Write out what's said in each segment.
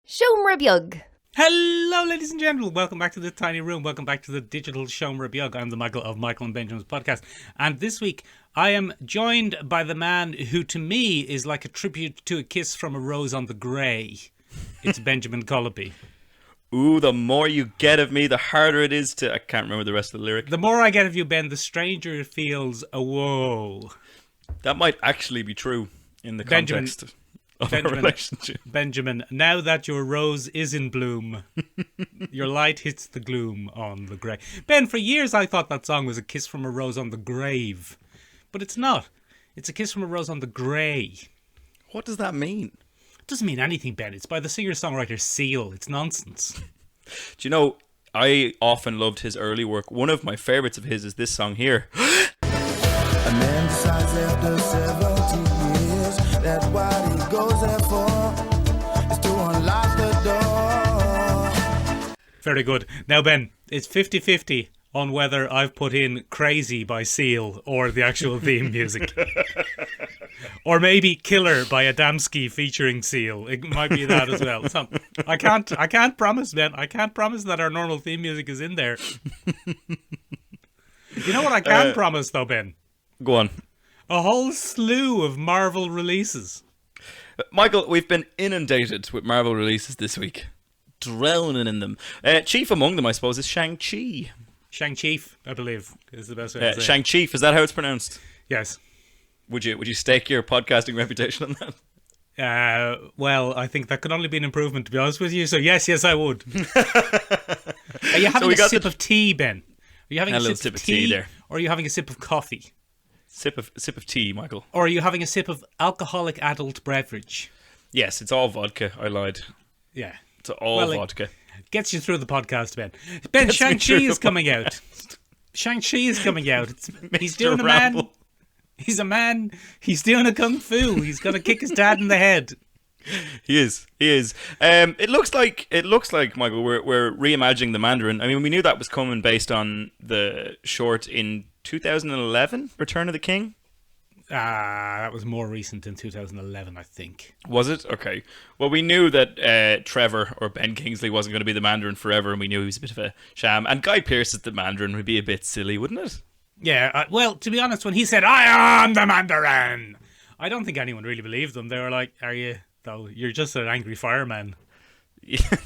Siomra Beag. Hello, ladies and gentlemen. Welcome back to the tiny room. Welcome back to the digital Siomra Beag. I'm the Michael of Michael and Benjamin's podcast. And this week, I am joined by the man who, to me, is like a tribute to a kiss from a rose on the grey. It's Benjamin Colopy. Ooh, the more you get of me, the harder it is to... I can't remember the rest of the lyric. The more I get of you, Ben, the stranger it feels. Whoa. That might actually be true in the context of our relationship. Benjamin, now that your rose is in bloom, your light hits the gloom on the grey. Ben, for years I thought that song was a kiss from a rose on the grave. But it's not. It's a kiss from a rose on the grey. What does that mean? It doesn't mean anything, Ben. It's by the singer-songwriter Seal. It's nonsense. Do you know, I often loved his early work. One of my favourites of his is this song here. A man decides after 70 years that what he goes there for is to unlock the door. Very good. Now, Ben, it's 50-50 on whether I've put in Crazy by Seal or the actual theme music. Or maybe Killer by Adamski featuring Seal. It might be that as well. So, I can't promise, Ben. I can't promise that our normal theme music is in there. You know what I can promise, though, Ben? Go on. A whole slew of Marvel releases. Michael, we've been inundated with Marvel releases this week. Drowning in them. Chief among them, I suppose, is Shang-Chi. Shang-Chi, I believe, is the best way to say it. Shang-Chi, is that how it's pronounced? Yes. Would you stake your podcasting reputation on that? Well, I think that could only be an improvement, to be honest with you. So yes, I would. Are you having a sip of tea, Ben? Are you having a sip of tea there? Or are you having a sip of coffee? Sip of tea, Michael. Or are you having a sip of alcoholic adult beverage? Yes, it's all vodka. I lied. Yeah. It's all vodka. Gets you through the podcast, Ben. Ben, Shang-Chi is coming out. Shang-Chi is coming out. He's doing Ramble. a man. He's a man. He's doing a kung fu. He's going to kick his dad in the head. He is. It looks like Michael. We're reimagining the Mandarin. I mean, we knew that was coming based on the short in 2011, Return of the King. That was more recent than 2011, I think. Was it? Okay. Well, we knew that Trevor or Ben Kingsley wasn't going to be the Mandarin forever, and we knew he was a bit of a sham. And Guy Pearce as the Mandarin would be a bit silly, wouldn't it? Yeah. Well, to be honest, when he said, "I am the Mandarin," I don't think anyone really believed him. They were like, "Are you? Though you're just an angry fireman."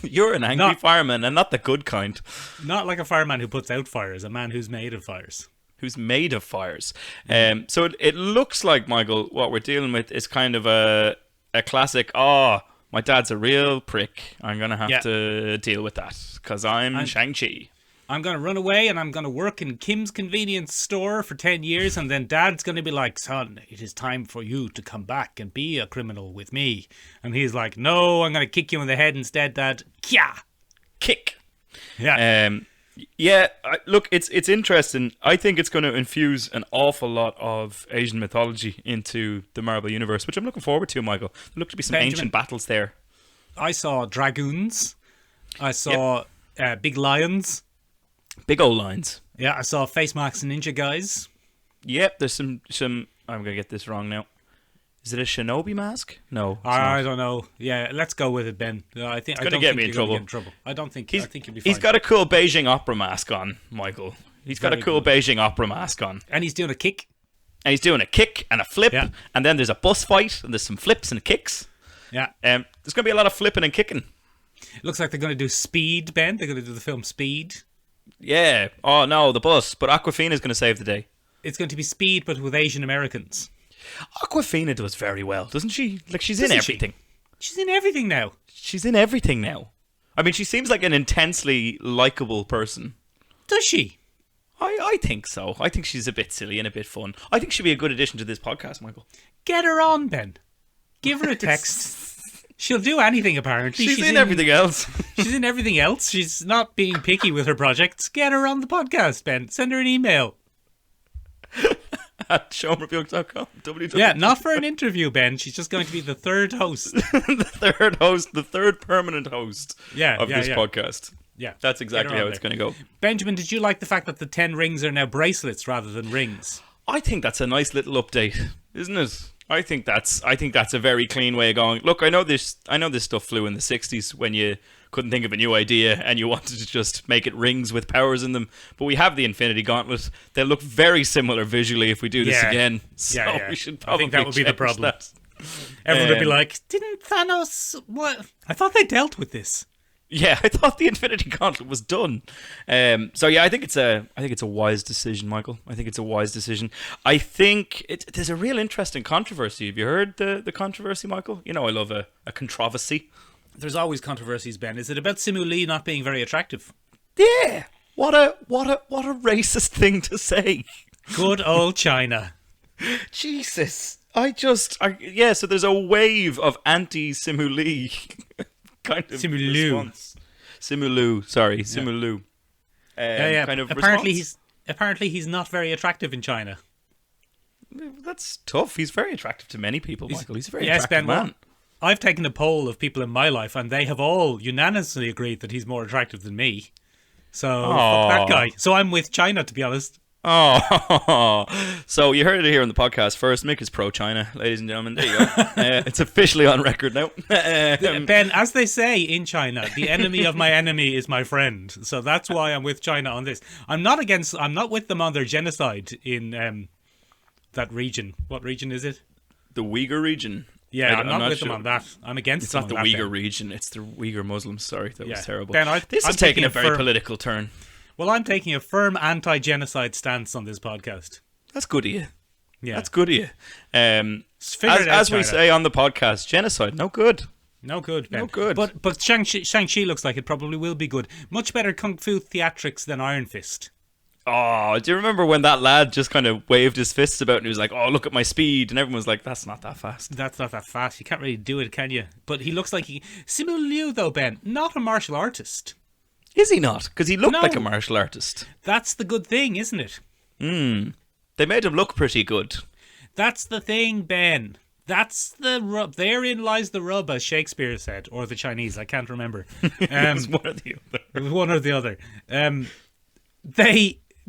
You're an angry fireman, and not the good kind. Not like a fireman who puts out fires, a man who's made of fires. Who's made of fires. So it looks like, Michael, what we're dealing with is kind of a classic, my dad's a real prick. I'm going to have to deal with that because I'm Shang-Chi. I'm going to run away and I'm going to work in Kim's convenience store for 10 years and then Dad's going to be like, "Son, it is time for you to come back and be a criminal with me." And he's like, "No, I'm going to kick you in the head instead, Dad." Kya! Kick. Yeah. Look, it's interesting. I think it's going to infuse an awful lot of Asian mythology into the Marvel Universe, which I'm looking forward to, Michael. There look to be some ancient battles there. I saw dragoons. I saw big lions. Big old lions. Yeah, I saw face masks and ninja guys. Yep, there's some I'm going to get this wrong now. Is it a shinobi mask? No. I don't know. Yeah, let's go with it, Ben. I think it's going to get me in trouble. I think you'll be fine. He's got a cool Beijing opera mask on, Michael. He's got a cool Beijing opera mask on. And he's doing a kick. And he's doing a kick and a flip. Yeah. And then there's a bus fight and there's some flips and kicks. Yeah. There's going to be a lot of flipping and kicking. It looks like they're going to do Speed, Ben. They're going to do the film Speed. Yeah. Oh, no, the bus. But Awkwafina's going to save the day. It's going to be Speed, but with Asian Americans. Awkwafina does very well, doesn't she? Like, she's in everything. She's in everything now. She's in everything now. I mean, she seems like an intensely likable person. Does she? I think so. I think she's a bit silly and a bit fun. I think she'd be a good addition to this podcast, Michael. Get her on, Ben. Give her a text. She'll do anything, apparently. She's in everything else. She's in everything else. She's not being picky with her projects. Get her on the podcast, Ben. Send her an email. At showrebuke.com. Yeah, not for an interview, Ben. She's just going to be the third host. the third permanent host of this podcast. Yeah. That's exactly how it's going to go. Benjamin, did you like the fact that the 10 rings are now bracelets rather than rings? I think that's a nice little update, isn't it? I think that's a very clean way of going. Look, I know this stuff flew in the 60s when you couldn't think of a new idea and you wanted to just make it rings with powers in them. But we have the Infinity Gauntlet. They'll look very similar visually if we do this again. So we should probably I think that would be the problem. That. Everyone would be like, didn't Thanos... What? I thought they dealt with this. Yeah, I thought the Infinity Gauntlet was done. So yeah, I think it's a wise decision, Michael. I think it's a wise decision. I think there's a real interesting controversy. Have you heard the controversy, Michael? You know, I love a controversy. There's always controversies, Ben. Is it about Simu Lee not being very attractive? Yeah. What a racist thing to say. Good old China. Jesus. So there's a wave of anti-Simu Lee kind of response. Simu Liu. Kind of apparently he's not very attractive in China. That's tough. He's very attractive to many people, Michael. He's a very attractive man. Well, I've taken a poll of people in my life, and they have all unanimously agreed that he's more attractive than me. So, fuck that guy. So I'm with China, to be honest. Oh, so you heard it here on the podcast first. Mick is pro-China, ladies and gentlemen. There you go. It's officially on record now. Ben, as they say in China, the enemy of my enemy is my friend. So that's why I'm with China on this. I'm not with them on their genocide in that region. What region is it? The Uyghur region. Yeah, I'm not with them on that. I'm against them on that. It's not the Uyghur region. It's the Uyghur Muslims. Sorry, that was terrible. Ben, this is taking a very political turn. Well, I'm taking a firm anti-genocide stance on this podcast. That's good of you. Yeah. That's good of you. As we say on the podcast, genocide, no good. No good, Ben. No good. But Shang-Chi looks like it probably will be good. Much better kung fu theatrics than Iron Fist. Oh, do you remember when that lad just kind of waved his fists about and he was like, oh, look at my speed, and everyone was like, that's not that fast. That's not that fast. You can't really do it, can you? But he looks like Simu Liu, though, Ben, not a martial artist. Is he not? Because he looked like a martial artist. That's the good thing, isn't it? They made him look pretty good. That's the thing, Ben. That's the rub. Therein lies the rub, as Shakespeare said, or the Chinese. I can't remember. It was one or the other. It was one or the other.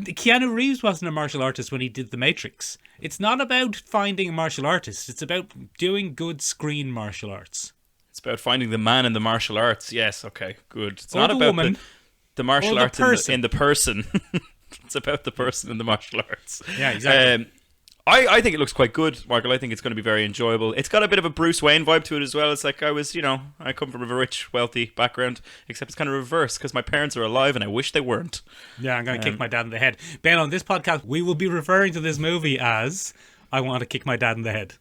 Keanu Reeves wasn't a martial artist when he did The Matrix. It's not about finding a martial artist. It's about doing good screen martial arts. It's about finding the man in the martial arts. Yes, okay, good. It's or not the about woman, the martial arts in the person. It's about the person in the martial arts. Yeah, exactly. I think it looks quite good, Michael. I think it's going to be very enjoyable. It's got a bit of a Bruce Wayne vibe to it as well. It's like I come from a rich, wealthy background, except it's kind of reverse because my parents are alive and I wish they weren't. Yeah, I'm going to kick my dad in the head. Ben, on this podcast, we will be referring to this movie as I Want to Kick My Dad in the Head.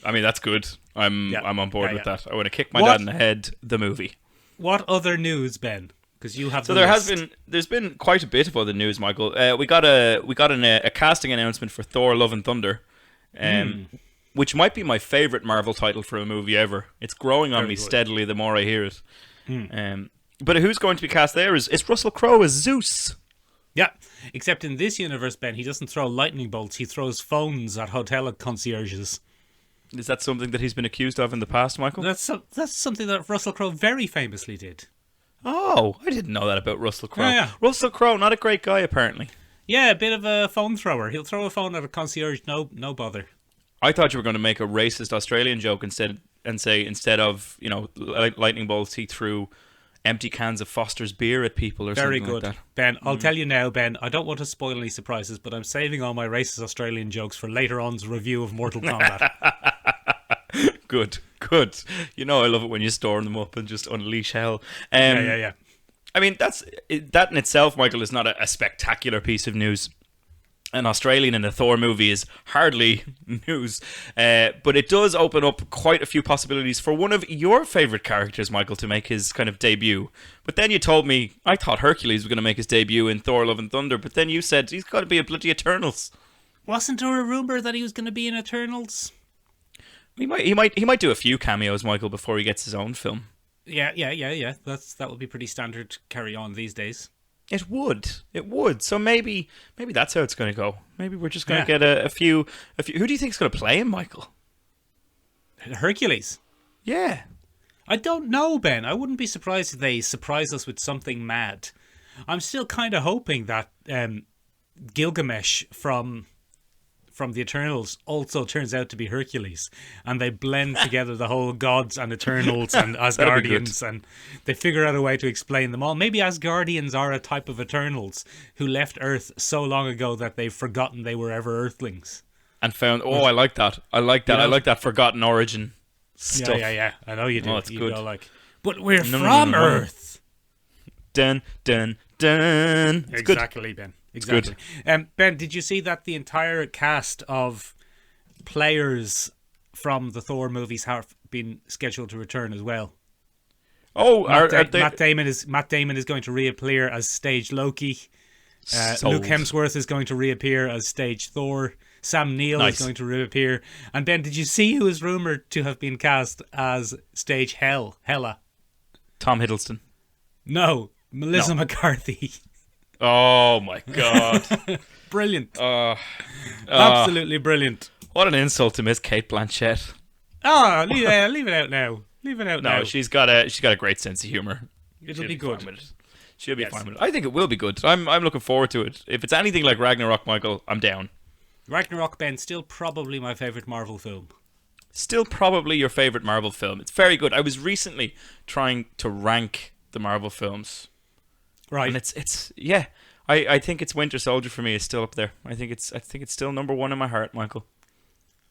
I mean, that's good. I'm on board with that. I want to kick my dad in the head, the movie. What other news, Ben? Because you have there's been quite a bit of other news, Michael. We got a casting announcement for Thor: Love and Thunder, which might be my favorite Marvel title for a movie ever. It's growing on me steadily the more I hear it. But who's going to be cast there is Russell Crowe as Zeus. Yeah, except in this universe, Ben, he doesn't throw lightning bolts. He throws phones at hotel concierges. Is that something that he's been accused of in the past, Michael? That's something that Russell Crowe very famously did. Oh, I didn't know that about Russell Crowe. Yeah. Russell Crowe, not a great guy, apparently. Yeah, a bit of a phone thrower. He'll throw a phone at a concierge, no bother. I thought you were going to make a racist Australian joke instead of lightning bolts, he threw empty cans of Foster's beer at people or very something good. Like that. Ben, I'll tell you now, Ben, I don't want to spoil any surprises, but I'm saving all my racist Australian jokes for later on's review of Mortal Kombat. Good. I love it when you store them up and just unleash hell. Yeah. I mean, that in itself, Michael, is not a spectacular piece of news. An Australian in a Thor movie is hardly news, but it does open up quite a few possibilities for one of your favourite characters, Michael, to make his kind of debut. But then you told me, I thought Hercules was going to make his debut in Thor: Love and Thunder, but then you said he's got to be a bloody Eternals. Wasn't there a rumour that he was going to be in Eternals? He might do a few cameos, Michael, before he gets his own film. Yeah. That would be pretty standard carry on these days. It would. So maybe that's how it's going to go. Maybe we're just going to get a few. Who do you think is going to play him, Michael? Hercules. Yeah. I don't know, Ben. I wouldn't be surprised if they surprise us with something mad. I'm still kind of hoping that Gilgamesh from from the Eternals also turns out to be Hercules, and they blend together the whole gods and Eternals and Asgardians, and they figure out a way to explain them all. Maybe Asgardians are a type of Eternals who left Earth so long ago that they've forgotten they were ever Earthlings. And found, I like that. I like that. I like that forgotten origin stuff. Yeah. I know you do. It's good. Go but we're from Earth. Dun, dun, dun. It's exactly, good. Ben. Exactly. Ben, did you see that the entire cast of players from the Thor movies have been scheduled to return as well? Oh, Matt Damon is going to reappear as stage Loki. Luke Hemsworth is going to reappear as stage Thor. Sam Neill is going to reappear. And Ben, did you see who is rumoured to have been cast as stage Hela? Tom Hiddleston. No, Melissa McCarthy. Oh my God. Brilliant. Absolutely brilliant. What an insult to Miss Kate Blanchett. Oh, leave it out now. Leave it out now. No, she's got a great sense of humour. It'll be good. She'll be fine with it. I think it will be good. I'm looking forward to it. If it's anything like Ragnarok, Michael, I'm down. Ragnarok, Ben, still probably my favourite Marvel film. Still probably your favourite Marvel film. It's very good. I was recently trying to rank the Marvel films. Right. And it's I think it's Winter Soldier for me is still up there. I think it's still number one in my heart, Michael.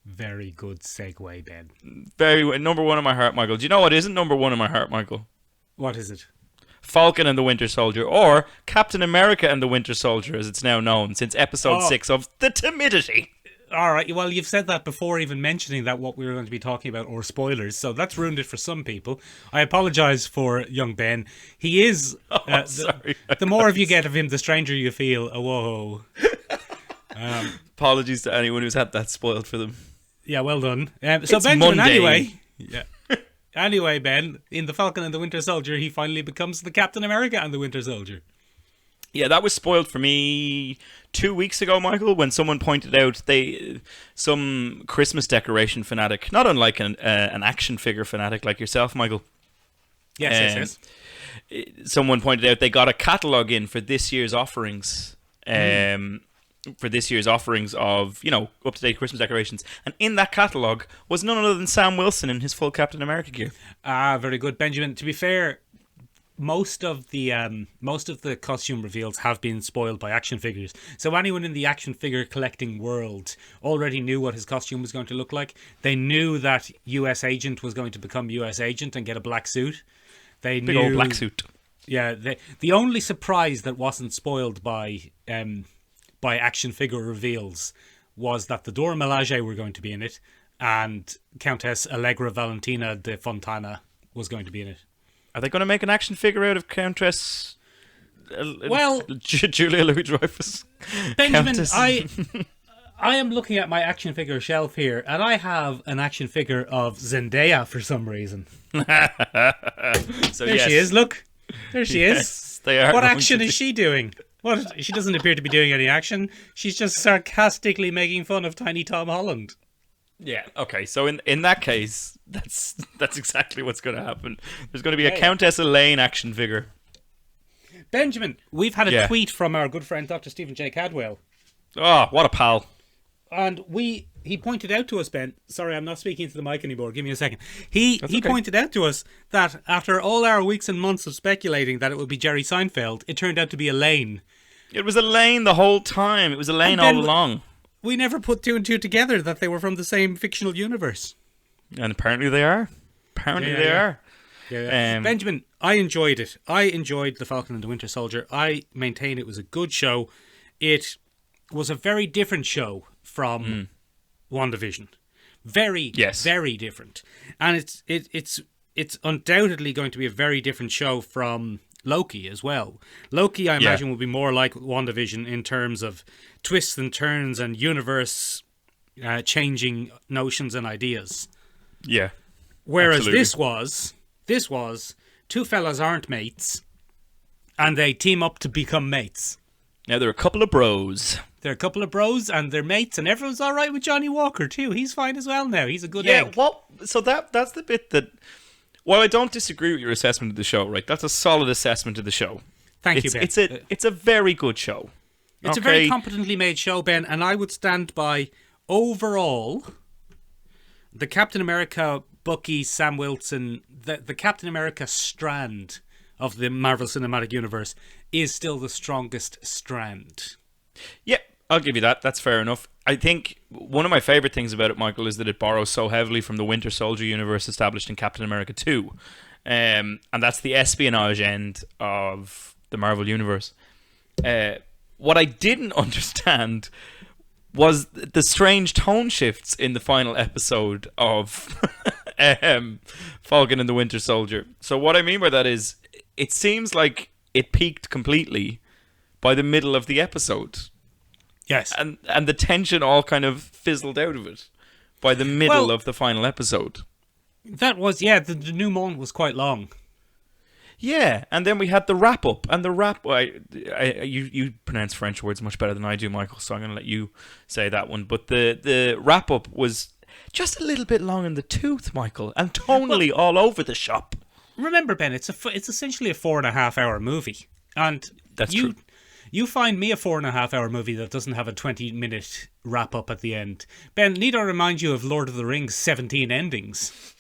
Very good segue, Ben. Number one in my heart, Michael. Do you know what isn't number one in my heart, Michael? What is it? Falcon and the Winter Soldier, or Captain America and the Winter Soldier, as it's now known, since episode 6 of The Timidity. All right, well, you've said that before even mentioning that what we were going to be talking about, or spoilers, so that's ruined it for some people. I apologise for young Ben. He is... sorry. The more of you get of him, the stranger you feel. Whoa. Apologies to anyone who's had that spoiled for them. Yeah, well done. So Benjamin, mundane. anyway... Yeah. Anyway, Ben, in The Falcon and the Winter Soldier, he finally becomes the Captain America and the Winter Soldier. Yeah, that was spoiled for me 2 weeks ago, Michael, when someone pointed out some Christmas decoration fanatic, not unlike an action figure fanatic like yourself, Michael. Yes. Someone pointed out they got a catalogue in for this year's offerings. For this year's offerings of, up-to-date Christmas decorations. And in that catalogue was none other than Sam Wilson in his full Captain America gear. Ah, very good, Benjamin. To be fair, most of the costume reveals have been spoiled by action figures. So anyone in the action figure collecting world already knew what his costume was going to look like. They knew that US Agent was going to become US Agent and get a black suit. Big old black suit. Yeah, the only surprise that wasn't spoiled by action figure reveals was that the Dora Milaje were going to be in it and Countess Allegra Valentina de Fontana was going to be in it. Are they going to make an action figure out of Countess Julia Louis-Dreyfus? Benjamin, I am looking at my action figure shelf here and I have an action figure of Zendaya for some reason. So there she is, look. There she is. They are. What action is she doing? She doesn't appear to be doing any action. She's just sarcastically making fun of Tiny Tom Holland. Yeah. Okay. So in that case, that's exactly what's going to happen. There's going to be a Countess Elaine action figure. Benjamin, we've had a tweet from our good friend Dr. Stephen J. Cadwell. Oh, what a pal! And he pointed out to us, Ben. Sorry, I'm not speaking to the mic anymore. Give me a second. He pointed out to us that after all our weeks and months of speculating that it would be Jerry Seinfeld, it turned out to be Elaine. It was Elaine the whole time. It was Elaine all along. We never put two and two together that they were from the same fictional universe. And apparently they are. They are. Yeah. Benjamin, I enjoyed it. I enjoyed The Falcon and the Winter Soldier. I maintain it was a good show. It was a very different show from WandaVision. Very different. And it's undoubtedly going to be a very different show from Loki as well. Loki, I imagine, will be more like WandaVision in terms of twists and turns and universe changing notions and ideas. Yeah. Whereas absolutely. this was two fellas aren't mates and they team up to become mates. Now they're a couple of bros. They're a couple of bros and they're mates, and everyone's all right with Johnny Walker too. He's fine as well now. He's a good egg. Well, so that's the bit that... While I don't disagree with your assessment of the show, right? That's a solid assessment of the show. Thank you, Ben. It's a very good show. It's a very competently made show, Ben, and I would stand by overall, the Captain America, Bucky, Sam Wilson, the Captain America strand of the Marvel Cinematic Universe is still the strongest strand. Yeah, I'll give you that. That's fair enough. I think one of my favourite things about it, Michael, is that it borrows so heavily from the Winter Soldier universe established in Captain America 2. And that's the espionage end of the Marvel universe. What I didn't understand was the strange tone shifts in the final episode of Falcon and the Winter Soldier. So what I mean by that is, it seems like it peaked completely by the middle of the episode. Yes. And the tension all kind of fizzled out of it by the middle of the final episode. That was, the denouement was quite long. Yeah, and then we had the wrap-up. And the you pronounce French words much better than I do, Michael, so I'm going to let you say that one. But the wrap-up was just a little bit long in the tooth, Michael, and tonally all over the shop. Remember, Ben, it's essentially a 4.5 hour movie. And that's true. You find me a 4.5 hour movie that doesn't have a 20-minute wrap-up at the end. Ben, need I remind you of Lord of the Rings' 17 endings?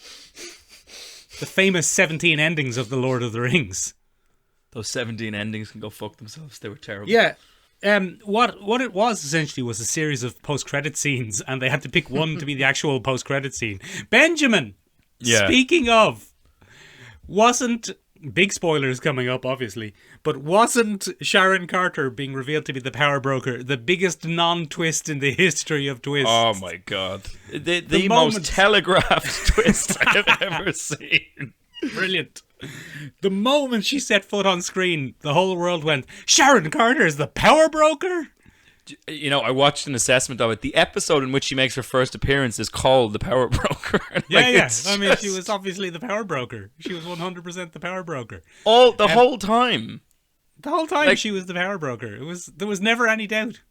The famous 17 endings of the Lord of the Rings. Those 17 endings can go fuck themselves. They were terrible. Yeah. What it was essentially was a series of post-credit scenes, and they had to pick one to be the actual post-credit scene. Benjamin! Yeah. Speaking of, wasn't... Big spoilers coming up, obviously. But wasn't Sharon Carter being revealed to be the power broker the biggest non-twist in the history of twists? Oh my god. The most telegraphed twist I've ever seen. Brilliant. The moment she set foot on screen, the whole world went, Sharon Carter is the power broker? You know, I watched an assessment of it. The episode in which she makes her first appearance is called The Power Broker. I mean, she was obviously the power broker. She was 100% the power broker. The whole time. The whole time she was the power broker. There was never any doubt.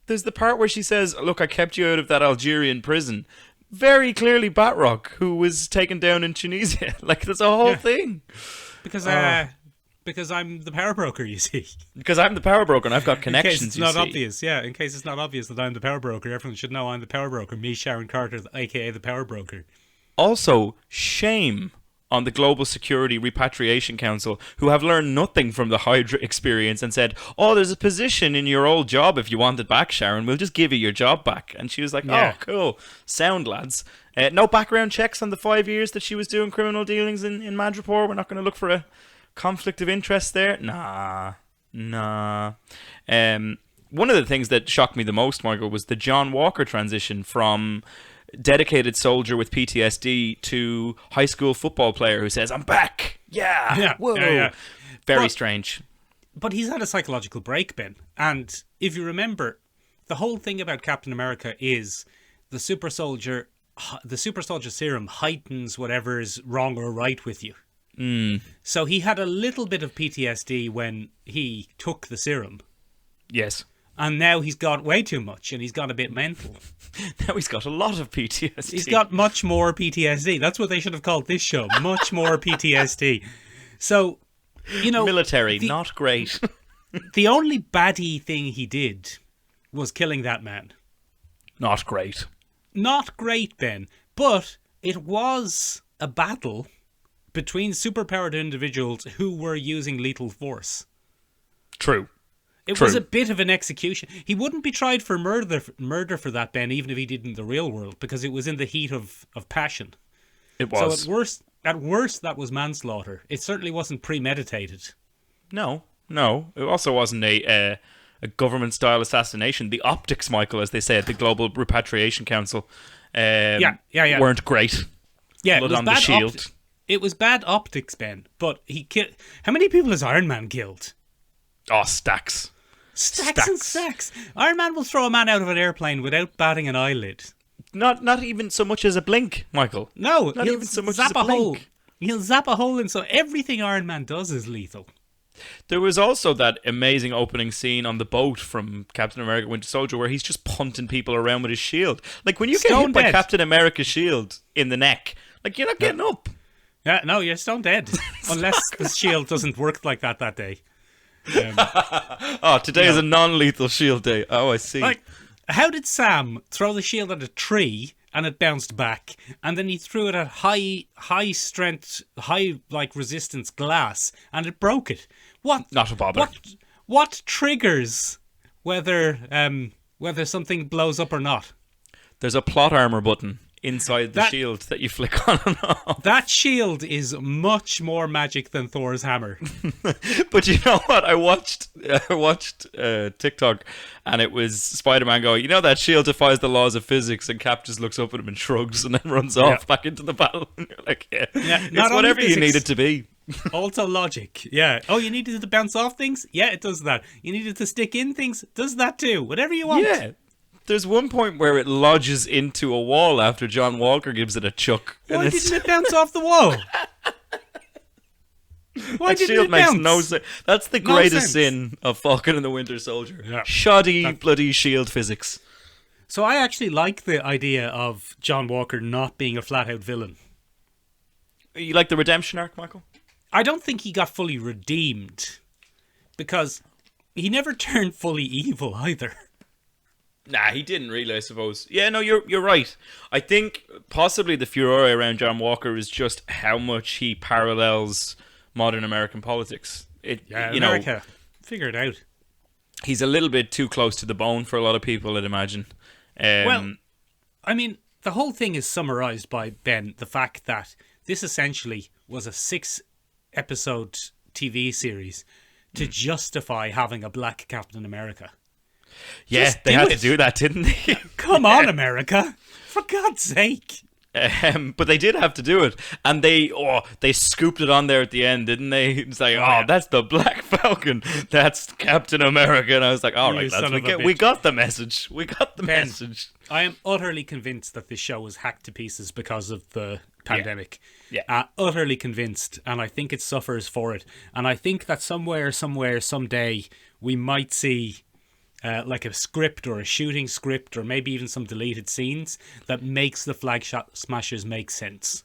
There's the part where she says, look, I kept you out of that Algerian prison. Very clearly Batroc, who was taken down in Tunisia. There's a whole thing. Because I'm the power broker, you see. Because I'm the power broker and I've got connections, in case it's not obvious, in case it's not obvious that I'm the power broker, everyone should know I'm the power broker. Me, Sharon Carter, a.k.a. the power broker. Also, shame on the Global Security Repatriation Council, who have learned nothing from the Hydra experience and said, there's a position in your old job if you want it back, Sharon. We'll just give you your job back. And she was like, oh, cool. Sound, lads. No background checks on the 5 years that she was doing criminal dealings in Madripoor. We're not going to look for a conflict of interest there? Nah. One of the things that shocked me the most, Michael, was the John Walker transition from dedicated soldier with PTSD to high school football player who says, I'm back! Yeah! Whoa! Yeah. Very strange. But he's had a psychological break, Ben. And if you remember, the whole thing about Captain America is the super soldier serum heightens whatever is wrong or right with you. So he had a little bit of PTSD when he took the serum. Yes. And now he's got way too much and he's got a bit mental. Now he's got a lot of PTSD. He's got much more PTSD. That's what they should have called this show. Much more PTSD. So, military, not great. The only baddie thing he did was killing that man. Not great. Not great, Ben. But it was a battle between superpowered individuals who were using lethal force. True. It was a bit of an execution. He wouldn't be tried for murder for that, Ben, even if he did in the real world, because it was in the heat of passion. It was. So at worst, that was manslaughter. It certainly wasn't premeditated. No. It also wasn't a government-style assassination. The optics, Michael, as they say at the Global Repatriation Council, weren't great. Yeah, Blood on the shield. It was bad optics, Ben, but he killed... How many people has Iron Man killed? Oh, stacks. Stacks and stacks. Iron Man will throw a man out of an airplane without batting an eyelid. Not even so much as a blink, Michael. No, not even so much as a blink. He'll zap a hole in, so everything Iron Man does is lethal. There was also that amazing opening scene on the boat from Captain America Winter Soldier where he's just punting people around with his shield. When you get hit by Captain America's shield in the neck, you're not getting up. Yeah, no, you're stone dead. Unless the shield doesn't work like that day. Today is a non-lethal shield day. Oh, I see. How did Sam throw the shield at a tree and it bounced back, and then he threw it at high strength, high resistance glass, and it broke it? What? Not a bother. What triggers whether something blows up or not? There's a plot armor button inside the shield that you flick on and off. That shield is much more magic than Thor's hammer. But you know what? I watched TikTok, and it was Spider-Man going, that shield defies the laws of physics, and Cap just looks up at him and shrugs and then runs off back into the battle. And you're like, it's whatever you need it to be. Also logic. Yeah. Oh, you needed it to bounce off things? Yeah, it does that. You needed to stick in things? Does that too. Whatever you want. Yeah. There's one point where it lodges into a wall after John Walker gives it a chuck. Why didn't it bounce off the wall? Why didn't shield it makes bounce? no sense. That's the greatest sin of Falcon and the Winter Soldier. Yeah. Shoddy, bloody shield physics. So I actually like the idea of John Walker not being a flat-out villain. You like the redemption arc, Michael? I don't think he got fully redeemed, because he never turned fully evil either. Nah, he didn't really, I suppose. Yeah, no, you're right. I think possibly the furore around John Walker is just how much he parallels modern American politics. America, figure it out. He's a little bit too close to the bone for a lot of people, I'd imagine. Well, I mean, the whole thing is summarised by Ben, the fact that this essentially was a 6-episode TV series to justify having a black Captain America. Yeah, they had to do that, didn't they? Come on, America. For God's sake. But they did have to do it. And they scooped it on there at the end, didn't they? It's like, that's the Black Falcon. That's Captain America. And I was like, all right, we got the message. We got the message. I am utterly convinced that this show was hacked to pieces because of the pandemic. Yeah. Utterly convinced. And I think it suffers for it. And I think that somewhere, someday, we might see like a script or a shooting script or maybe even some deleted scenes that makes the Flag Smashers make sense.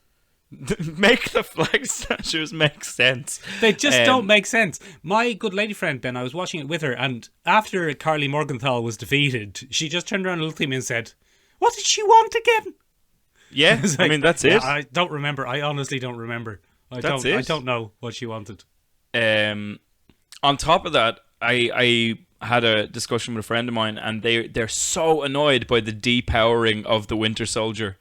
Make the Flag Smashers make sense. They just don't make sense. My good lady friend, Ben, I was watching it with her, and after Carly Morgenthau was defeated, she just turned around and looked at me and said, "What did she want again?" Yeah, I mean, that's it. I don't remember. I honestly don't remember. I don't know what she wanted. On top of that, I had a discussion with a friend of mine, and they're so annoyed by the depowering of the Winter Soldier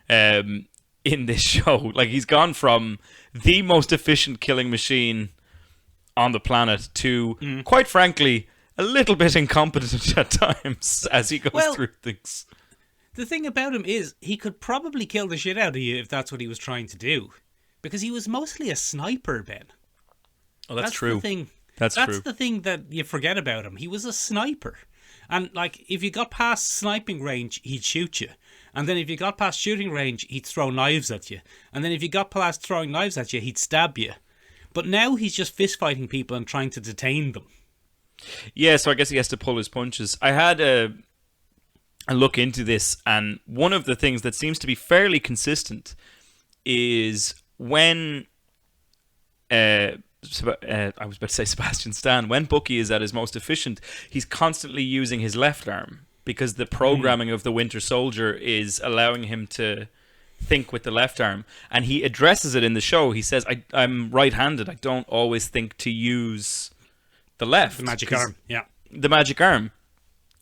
in this show. Like, he's gone from the most efficient killing machine on the planet to, quite frankly, a little bit incompetent at times as he goes through things. The thing about him is he could probably kill the shit out of you if that's what he was trying to do, because he was mostly a sniper, Ben. Oh, that's true. The thing. That's true. That's the thing that you forget about him. He was a sniper. And, like, if you got past sniping range, he'd shoot you. And then if you got past shooting range, he'd throw knives at you. And then if you got past throwing knives at you, he'd stab you. But now he's just fist-fighting people and trying to detain them. Yeah, so I guess he has to pull his punches. I had a look into this, and one of the things that seems to be fairly consistent is when... I was about to say Sebastian Stan. When Bucky is at his most efficient, he's constantly using his left arm because the programming of the Winter Soldier is allowing him to think with the left arm. And he addresses it in the show. He says, I'm right-handed. I don't always think to use the left. The magic arm, yeah. The magic arm,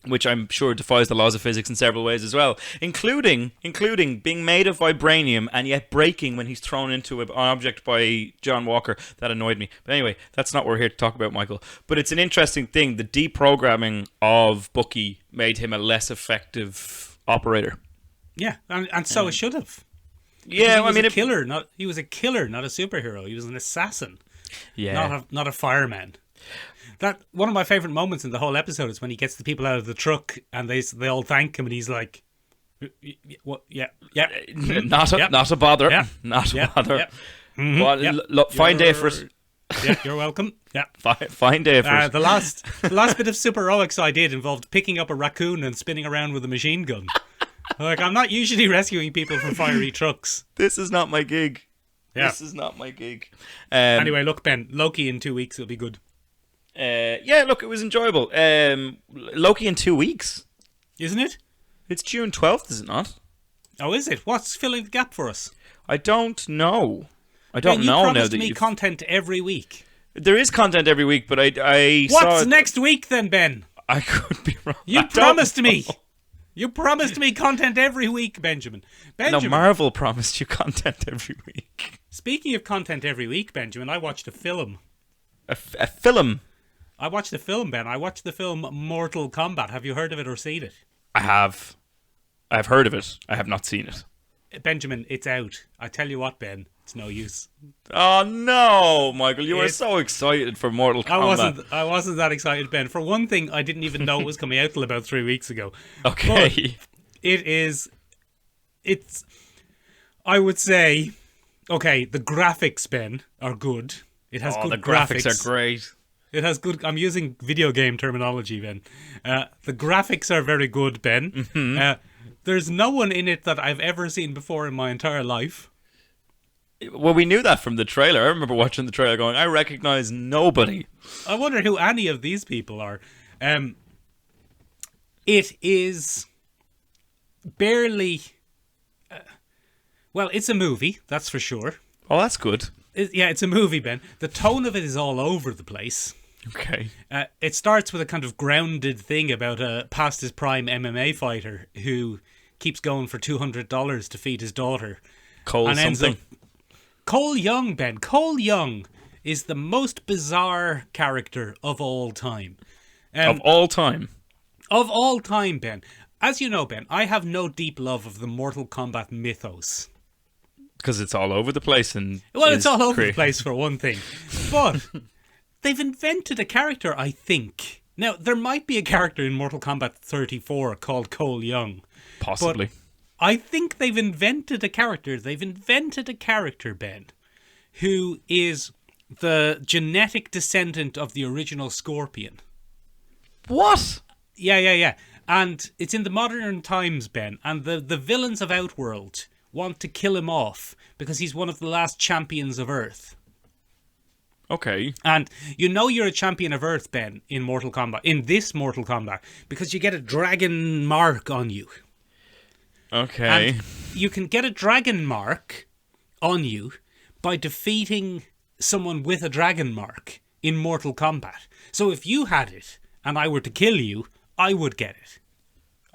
which I'm sure defies the laws of physics in several ways as well, including being made of vibranium and yet breaking when he's thrown into an object by John Walker. That annoyed me. But anyway, that's not what we're here to talk about, Michael. But it's an interesting thing. The deprogramming of Bucky made him a less effective operator. Yeah, and so it should have. Yeah, he was a killer, not a superhero. He was an assassin. Yeah. Not a fireman. That one of my favourite moments in the whole episode is when he gets the people out of the truck and they all thank him and he's like, "What? Yeah, not a bother, not a bother. Yeah. Mm-hmm. Well, fine day for it. Yeah, you're welcome. Yeah, fine day for it. The last bit of superheroics I did involved picking up a raccoon and spinning around with a machine gun. Like, I'm not usually rescuing people from fiery trucks. This is not my gig. Yeah. This is not my gig. Anyway, look, Ben, Loki in 2 weeks will be good. Look, it was enjoyable. Loki in 2 weeks. Isn't it? It's June 12th, is it not? Oh, is it? What's filling the gap for us? I don't know. I don't Ben, know you now promised that me content every week. There is content every week, but I saw What's it. next week then, Ben? I could be wrong. You I don't promised know. me. You promised me content every week, Benjamin. No, Marvel promised you content every week. Speaking of content every week, Benjamin, I watched a film. A film? I watched the film, Ben. I watched the film Mortal Kombat. Have you heard of it or seen it? I have. I've heard of it. I have not seen it. Benjamin, it's out. I tell you what, Ben, it's no use. Oh no, Michael! You were so excited for Mortal Kombat. I wasn't that excited, Ben. For one thing, I didn't even know it was coming out till about 3 weeks ago. Okay. But it's. I would say, okay, the graphics, Ben, are good. It has good the graphics are great. It has good. I'm using video game terminology, Ben. The graphics are very good, Ben. Mm-hmm. There's no one in it that I've ever seen before in my entire life. Well, we knew that from the trailer. I remember watching the trailer going, I recognize nobody. I wonder who any of these people are. It is barely... well, it's a movie, that's for sure. Oh, that's good. It's a movie, Ben. The tone of it is all over the place. Okay. It starts with a kind of grounded thing about a past his prime MMA fighter who keeps going for $200 to feed his daughter. Cole and something. ends up Cole Young, Ben. Cole Young is the most bizarre character of all time. Of all time? Of all time, Ben. As you know, Ben, I have no deep love of the Mortal Kombat mythos. Because it's all over the place. It's all over the place for one thing. But they've invented a character, I think. Now, there might be a character in Mortal Kombat 34 called Cole Young. Possibly. But I think they've invented a character. They've invented a character, Ben, who is the genetic descendant of the original Scorpion. What? Yeah. And it's in the modern times, Ben, and the villains of Outworld want to kill him off because he's one of the last champions of Earth. Okay. And you know you're a champion of Earth, Ben, in Mortal Kombat, in this Mortal Kombat, because you get a dragon mark on you. Okay. And you can get a dragon mark on you by defeating someone with a dragon mark in Mortal Kombat. So if you had it and I were to kill you, I would get it.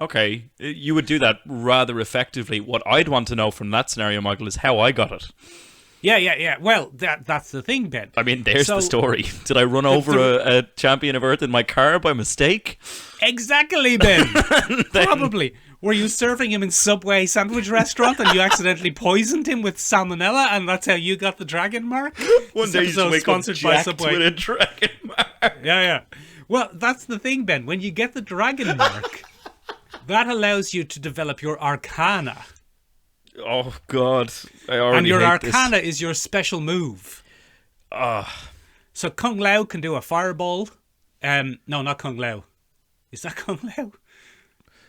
Okay. You would do that rather effectively. What I'd want to know from that scenario, Michael, is how I got it. Yeah. Well, that's the thing, Ben. I mean, there's the story. Did I run over a champion of Earth in my car by mistake? Exactly, Ben. Probably. Were you serving him in Subway sandwich restaurant and you accidentally poisoned him with salmonella and that's how you got the dragon mark? One day you just wake up jacked with a dragon mark. Yeah. Well, that's the thing, Ben. When you get the dragon mark, that allows you to develop your arcana. Oh, God. I already And your hate arcana this. is your special move. So Kung Lao can do a fireball. No, not Kung Lao. Is that Kung Lao?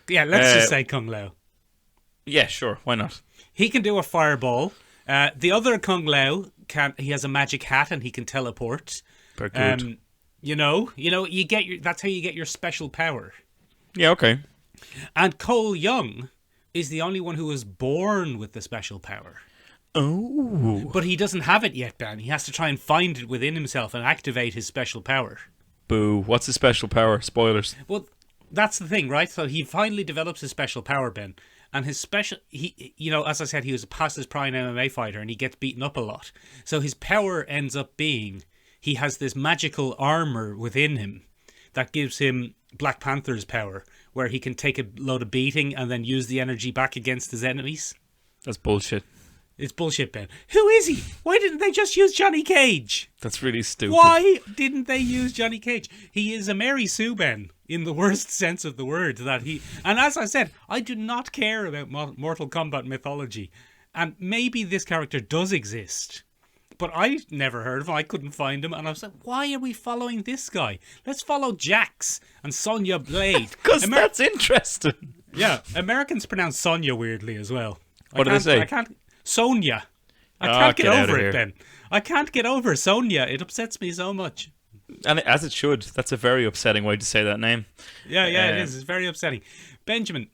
Yeah, let's just say Kung Lao. Yeah, sure. Why not? He can do a fireball. The other Kung Lao he has a magic hat and he can teleport. Very good. That's how you get your special power. Yeah, okay. And Cole Young is the only one who was born with the special power. Oh. But he doesn't have it yet, Ben. He has to try and find it within himself and activate his special power. Boo. What's his special power? Spoilers. Well, that's the thing, right? So he finally develops his special power, Ben. And his special, as I said, he was past his prime MMA fighter and he gets beaten up a lot. So his power ends up being, he has this magical armor within him that gives him Black Panther's power, where he can take a load of beating and then use the energy back against his enemies. That's bullshit. It's bullshit, Ben. Who is he? Why didn't they just use Johnny Cage? That's really stupid. Why didn't they use Johnny Cage? He is a Mary Sue, Ben, in the worst sense of the word. And as I said, I do not care about Mortal Kombat mythology. And maybe this character does exist. But I never heard of him. I couldn't find him. And I was like, why are we following this guy? Let's follow Jax and Sonya Blade. Because that's interesting. Yeah, Americans pronounce Sonya weirdly as well. What do they say? Sonya. I can't get over it, Ben. I can't get over Sonya. It upsets me so much. And as it should. That's a very upsetting way to say that name. Yeah, it is. It's very upsetting. Benjamin,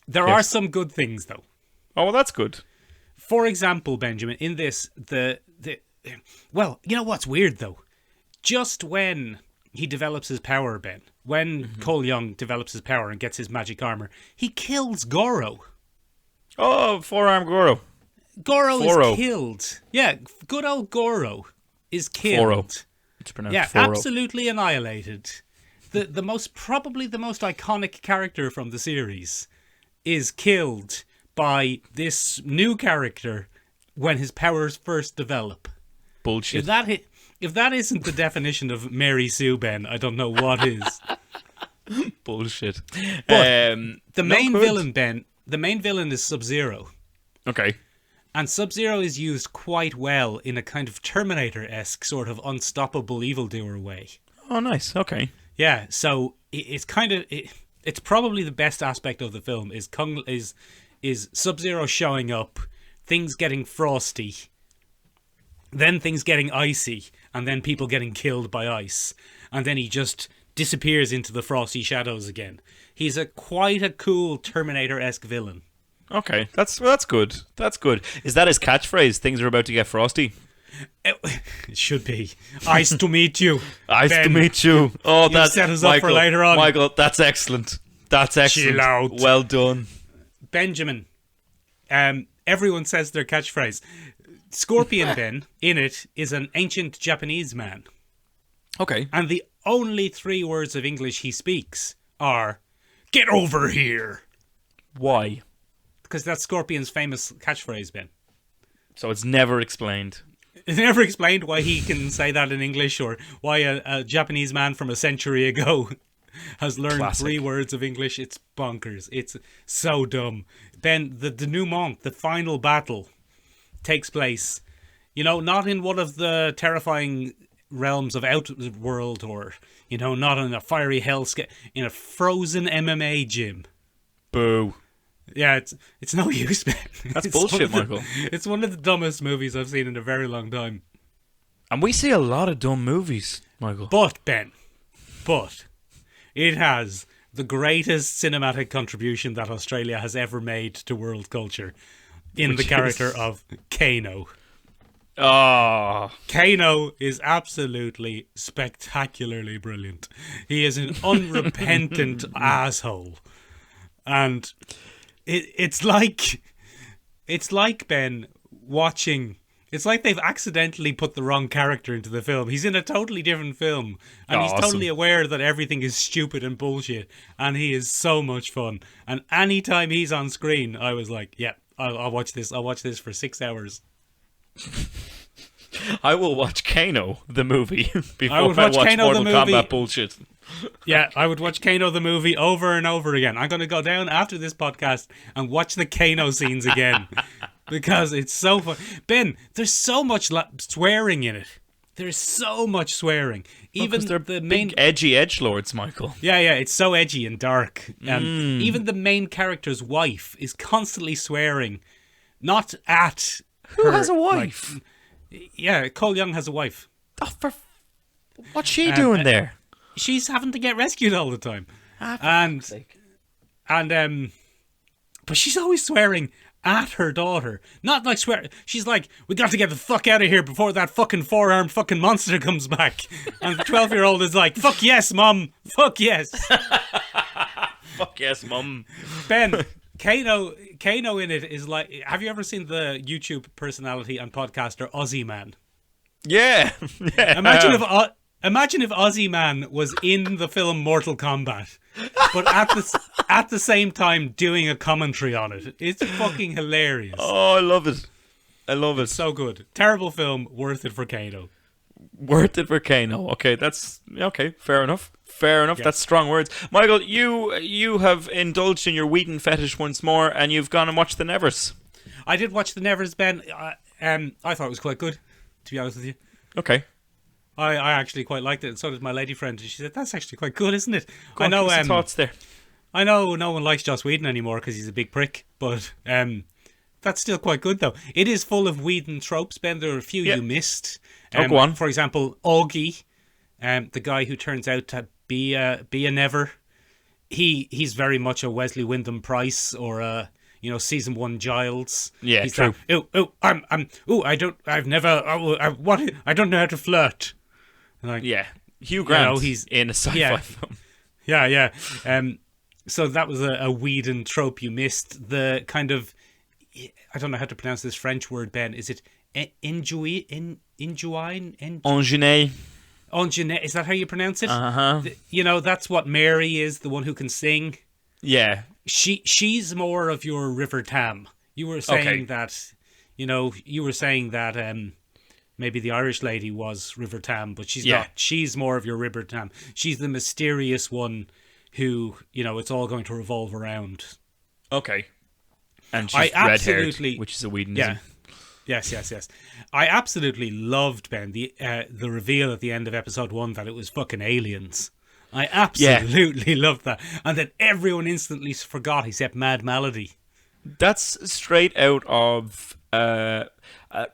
there are some good things, though. Oh, well, that's good. For example, Benjamin, in this, well, you know what's weird, though? Just when he develops his power, Ben, when Cole Young develops his power and gets his magic armor, he kills Goro. Oh, four-arm Goro. Goro is killed. Yeah, good old Goro is killed. It's pronounced yeah, Foro. Absolutely annihilated. Probably the most iconic character from the series is killed by this new character when his powers first develop. Bullshit. If that isn't the definition of Mary Sue, Ben, I don't know what is. Bullshit. But the main villain, Ben, the main villain is Sub-Zero. Okay. And Sub-Zero is used quite well in a kind of Terminator-esque sort of unstoppable evildoer way. Oh, nice. Okay. Yeah, so it's kind of it's probably the best aspect of the film is Sub-Zero showing up, things getting frosty, then things getting icy, and then people getting killed by ice, and then he just disappears into the frosty shadows again. He's quite a cool Terminator-esque villain. Okay, that's good. That's good. Is that his catchphrase? Things are about to get frosty. It should be. Nice to meet you. Nice Ben, to meet you. Oh, that's set us Michael, up for later on. Michael, that's excellent. That's excellent. Chill out. Well done. Benjamin. Everyone says their catchphrase. Scorpion Ben, in it, is an ancient Japanese man. Okay. And the only 3 words of English he speaks are, "Get over here." Why? Because that's Scorpion's famous catchphrase, Ben. So it's never explained. It's never explained why he can say that in English, or why a Japanese man from a century ago has learned Classic. 3 words of English. It's bonkers. It's so dumb. Ben, the denouement, the final battle, takes place, not in one of the terrifying realms of Outworld, or, not in a fiery hellscape, in a frozen MMA gym. Boo. Yeah, it's no use, man. That's bullshit, Michael. It's one of the dumbest movies I've seen in a very long time. And we see a lot of dumb movies, Michael. But, Ben, it has the greatest cinematic contribution that Australia has ever made to world culture in the character of Kano. Oh. Kano is absolutely spectacularly brilliant. He is an unrepentant asshole. And it's like Ben watching. It's like they've accidentally put the wrong character into the film. He's in a totally different film, and he's totally aware that everything is stupid and bullshit, and he is so much fun. And anytime he's on screen, I was like, yeah, I'll watch this. I'll watch this for 6 hours. I will watch Kano, the movie, before I would watch watch Kano, Mortal the movie. Kombat bullshit. Yeah, I would watch Kano the movie over and over again. I'm going to go down after this podcast and watch the Kano scenes again because it's so fun. Ben, there's so much swearing in it. There's so much swearing. Even they're the big main edgy edgelords, Michael. Yeah, it's so edgy and dark. Even the main character's wife is constantly swearing, not at Who her, has a wife? Yeah, Cole Young has a wife. Oh, what's she doing there? She's having to get rescued all the time. But she's always swearing at her daughter. Not like swear. She's like, we got to get the fuck out of here before that fucking 4-armed fucking monster comes back. And the 12-year-old is like, fuck yes, mum. Fuck yes. Fuck yes, mum. Ben, Kano in it is like, have you ever seen the YouTube personality and podcaster Aussie Man? Yeah. Imagine if Aussie Man was in the film Mortal Kombat, but at the same time doing a commentary on it. It's fucking hilarious. Oh, I love it. I love it. So good. Terrible film, worth it for Kano. Worth it for Kano. Okay, that's okay. Fair enough. Yeah. That's strong words. Michael, you have indulged in your Whedon fetish once more, and you've gone and watched The Nevers. I did watch The Nevers, Ben. I thought it was quite good, to be honest with you. Okay. I actually quite liked it, and so did my lady friend. She said, that's actually quite good, isn't it? I know. Some thoughts there. I know no one likes Joss Whedon anymore because he's a big prick, but that's still quite good, though. It is full of Whedon tropes, Ben. There are a few you missed. Go on. For example, Augie the guy who turns out to be a Never. He's very much a Wesley Wyndham Price or a season 1 Giles. Yeah, he's true. I don't know how to flirt. Like, yeah, Hugh Grant. He's in a sci-fi film. Yeah. So that was a Whedon trope you missed. The kind of, I don't know how to pronounce this French word, Ben. Is it Inguine? Angine, is that how you pronounce it? That's what Mary is, the one who can sing. Yeah. She's more of your River Tam. You were saying that, maybe the Irish lady was River Tam, but she's not. She's more of your River Tam. She's the mysterious one who, it's all going to revolve around. Okay. And she's red-haired, which is a Whedonism. Yeah. Yes. I absolutely loved, Ben, the reveal at the end of episode 1 that it was fucking aliens. I absolutely loved that. And that everyone instantly forgot except Mad Malady. That's straight out of a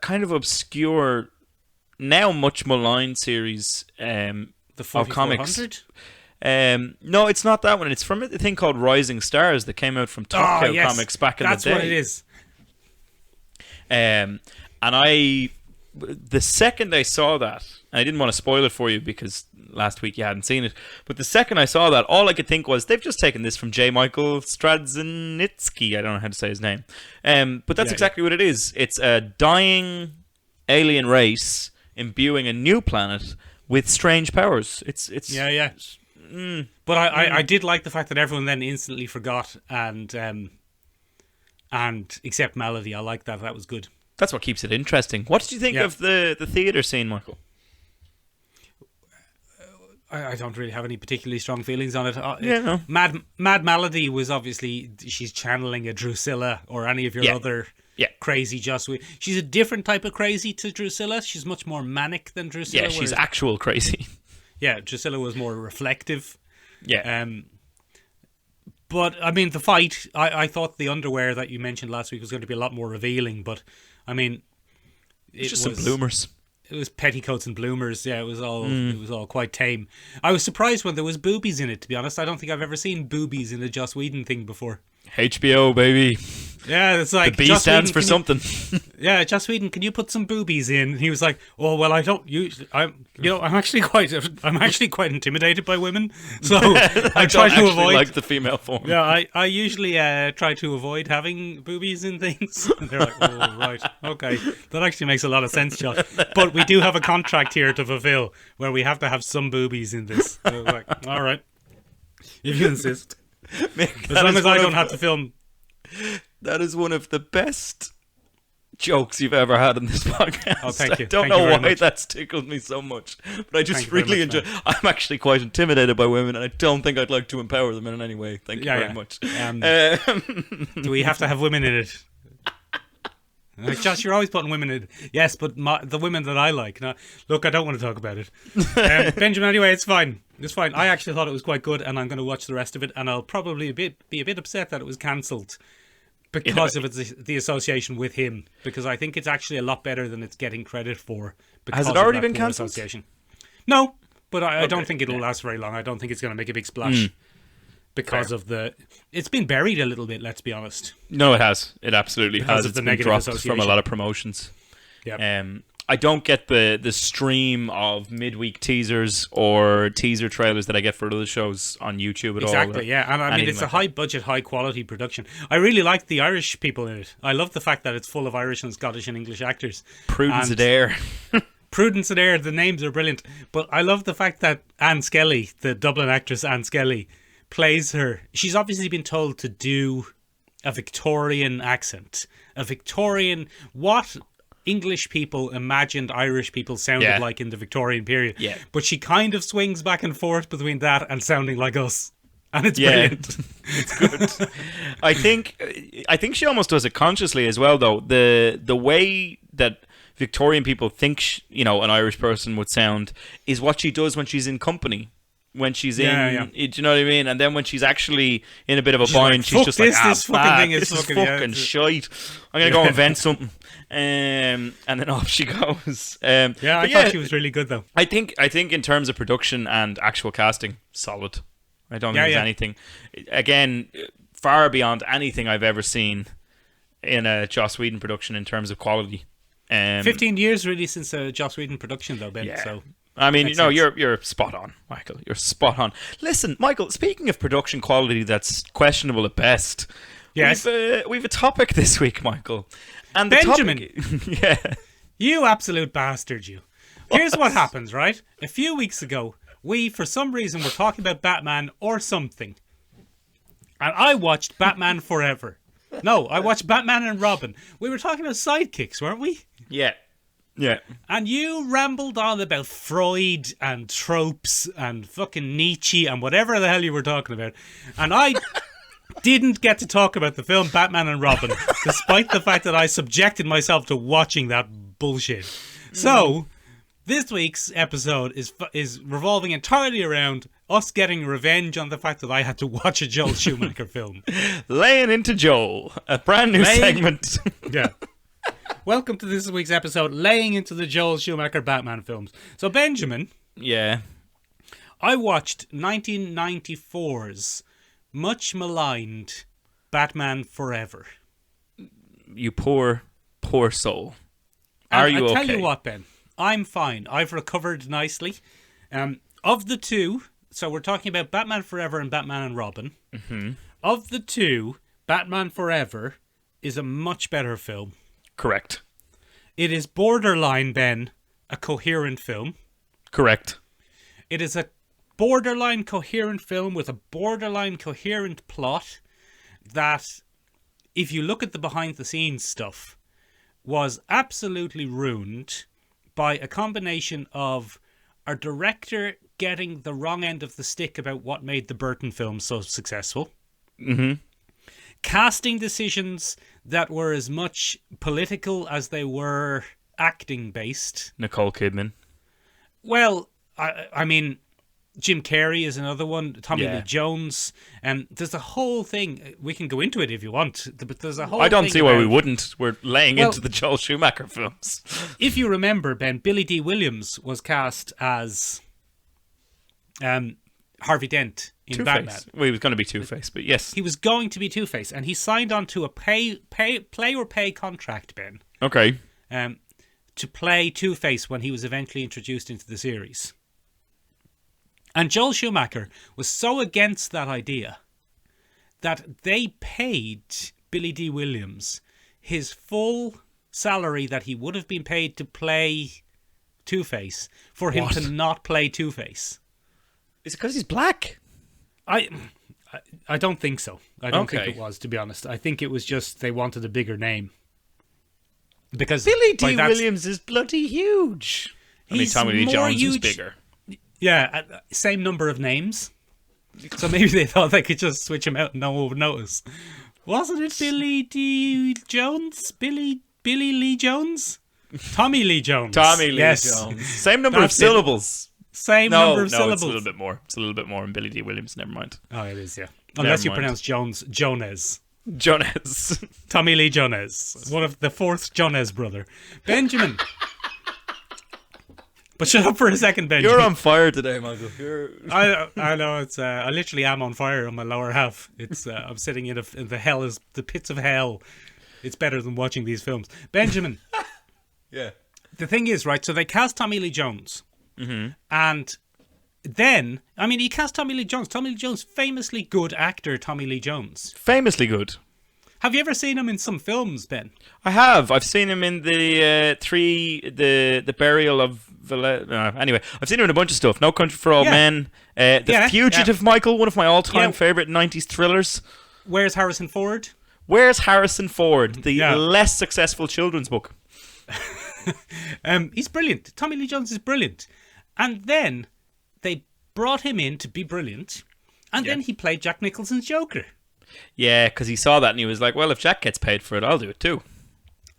kind of obscure, now much maligned series of comics. No, it's not that one. It's from a thing called Rising Stars that came out from Top Cow Comics back in the day. That's what it is. And the second I saw that, and I didn't want to spoil it for you because last week you hadn't seen it, but the second I saw that, all I could think was, they've just taken this from J. Michael Straczynski. I don't know how to say his name. But that's exactly what it is. It's a dying alien race imbuing a new planet with strange powers. It's But I did like the fact that everyone then instantly forgot and except Melody. I like that. That was good. That's what keeps it interesting. What did you think of the theatre scene, Michael? I don't really have any particularly strong feelings on it. No. Mad Melody was obviously, she's channeling a Drusilla or any of your other crazy Joss Whedon. She's a different type of crazy to Drusilla. She's much more manic than Drusilla. Yeah, she's actual crazy. Yeah, Drusilla was more reflective. Yeah. But, I mean, the fight, I thought the underwear that you mentioned last week was going to be a lot more revealing, but, I mean... It's just some bloomers. It was petticoats and bloomers, yeah, it was all quite tame. I was surprised when there was boobies in it, to be honest. I don't think I've ever seen boobies in a Joss Whedon thing before. HBO, baby. Yeah, it's like... The B stands for something. Joss Whedon, can you put some boobies in? And he was like, oh, well, I don't usually... I'm actually quite intimidated by women, so I try to avoid... like the female form. Yeah, I usually try to avoid having boobies in things. And they're like, oh, right, okay. That actually makes a lot of sense, Josh. But we do have a contract here to fulfill where we have to have some boobies in this. So I was like, all right, if you insist. Mick, as long as I don't have to film. That is one of the best jokes you've ever had in this podcast. Oh, thank you. I don't know why that's tickled me so much, but I just really enjoy. I'm actually quite intimidated by women, and I don't think I'd like to empower them in any way. Thank you very much. Do we have to have women in it? Like, Josh, you're always putting women in it. Yes, but the women that I like. Now, look, I don't want to talk about it. Benjamin, anyway, it's fine. It's fine. I actually thought it was quite good, and I'm going to watch the rest of it, and I'll probably be a bit upset that it was cancelled because of the association with him, because I think it's actually a lot better than it's getting credit for. Has it already been cancelled? No, but I don't think it'll last very long. I don't think it's going to make a big splash. Because of it's been buried a little bit, let's be honest. No, it has. It absolutely has. It's been dropped from a lot of promotions. Yeah. I don't get the stream of midweek teasers or teaser trailers that I get for other shows on YouTube at all. Exactly, yeah. And I mean, it's a high-budget, high-quality production. I really like the Irish people in it. I love the fact that it's full of Irish and Scottish and English actors. Prudence Adair. Prudence Adair, the names are brilliant. But I love the fact that Anne Skelly, the Dublin actress Anne Skelly, plays her. She's obviously been told to do a Victorian accent. What English people imagined Irish people sounded like in the Victorian period. Yeah. But she kind of swings back and forth between that and sounding like us. And it's brilliant. It's good. I think she almost does it consciously as well, though. The way that Victorian people think an Irish person would sound is what she does when she's in company. when she's in. Yeah. Do you know what I mean? And then when she's actually in a bit of a She's bind, like, she's "Fuck just this, like, this fucking thing is this fucking- fucking shite. I'm gonna go invent something. And then off she goes. I thought she was really good though. I think in terms of production and actual casting, solid. I don't think there's anything. Again, far beyond anything I've ever seen in a Joss Whedon production in terms of quality. 15 years really since a Joss Whedon production though, Ben. Yeah. So I mean, makes sense. you're spot on, Michael. You're spot on. Listen, Michael, speaking of production quality that's questionable at best, Yes. we've a topic this week, Michael. And the Benjamin. topic, yeah. You absolute bastard, you. Here's what happens, right? A few weeks ago, we, for some reason, were talking about Batman or something. And I watched Batman Forever. No, I watched Batman and Robin. We were talking about sidekicks, weren't we? Yeah. Yeah. And you rambled on about Freud and tropes and fucking Nietzsche and whatever the hell you were talking about. And I didn't get to talk about the film Batman and Robin, despite the fact that I subjected myself to watching that bullshit. So, this week's episode is revolving entirely around us getting revenge on the fact that I had to watch a Joel Schumacher film. Laying into Joel, a brand new segment. Yeah. Welcome to this week's episode, laying into the Joel Schumacher Batman films. So, Benjamin, Yeah. I watched 1994's much maligned Batman Forever. You poor soul. Are And you okay? I tell you what, Ben, I'm fine. I've recovered nicely. Of the two, so we're talking about Batman Forever and Batman and Robin. Mm-hmm. Of the two, Batman Forever is a much better film. Correct. It is borderline, Ben, a coherent film. Correct. It is a borderline coherent film with a borderline coherent plot that, if you look at the behind the scenes stuff, was absolutely ruined by a combination of our director getting the wrong end of the stick about what made the Burton film so successful. Mm-hmm. Casting decisions that were as much political as they were acting based. Nicole Kidman. Well, I mean, Jim Carrey is another one. Tommy Yeah. Lee Jones. And there's a whole thing. We can go into it if you want. But there's a whole I don't thing see why we about- wouldn't. We're laying Well- into the Joel Schumacher films. If you remember, Ben, Billy D. Williams was cast as Harvey Dent in Batman. Two-Face. Well, he was going to be Two-Face, but yes. He was going to be Two-Face, and he signed on to a play contract, Ben, Okay. to play Two-Face when he was eventually introduced into the series. And Joel Schumacher was so against that idea that they paid Billy D. Williams his full salary that he would have been paid to play Two-Face for him What? to not play Two-Face. Is it because he's black? I don't think so. I don't Okay. think it was, to be honest. I think it was just they wanted a bigger name. Because Billy by D. that- Williams is bloody huge. I mean, He's Tommy Lee more Jones is huge. bigger. Yeah, same number of names. So maybe they thought they could just switch him out and no one would notice. Wasn't it Billy D. Jones? Billy Lee Jones? Tommy Lee Jones. Tommy Lee Yes. Jones. Same number of That's it. syllables. Same No, number of no, syllables. it's a little bit more. It's a little bit more in Billy D. Williams. Never mind. Oh, it is, yeah. Unless you mind. pronounce Jones. Jonas. Tommy Lee Jones. One of the fourth Jones brother. Benjamin. But shut up for a second, Benjamin. You're on fire today, Michael. I know it's. I literally am on fire on my lower half. It's. I'm sitting in the pits of hell. It's better than watching these films, Benjamin. Yeah. The thing is, right? So they cast Tommy Lee Jones, and then he cast Tommy Lee Jones. Tommy Lee Jones, famously good actor. Tommy Lee Jones. Famously good. Have you ever seen him in some films, Ben? I have. I've seen him in the the burial of anyway, I've seen him in a bunch of stuff. No Country for Old Yeah. Men, The Yeah, Fugitive, Michael, one of my all-time Yeah. favorite '90s thrillers. Where's Harrison Ford? Where's Harrison Ford? The Yeah. less successful children's book. He's brilliant. Tommy Lee Jones is brilliant. And then they brought him in to be brilliant, and then he played Jack Nicholson's Joker. Yeah, because he saw that and he was like, "Well, if Jack gets paid for it, I'll do it too."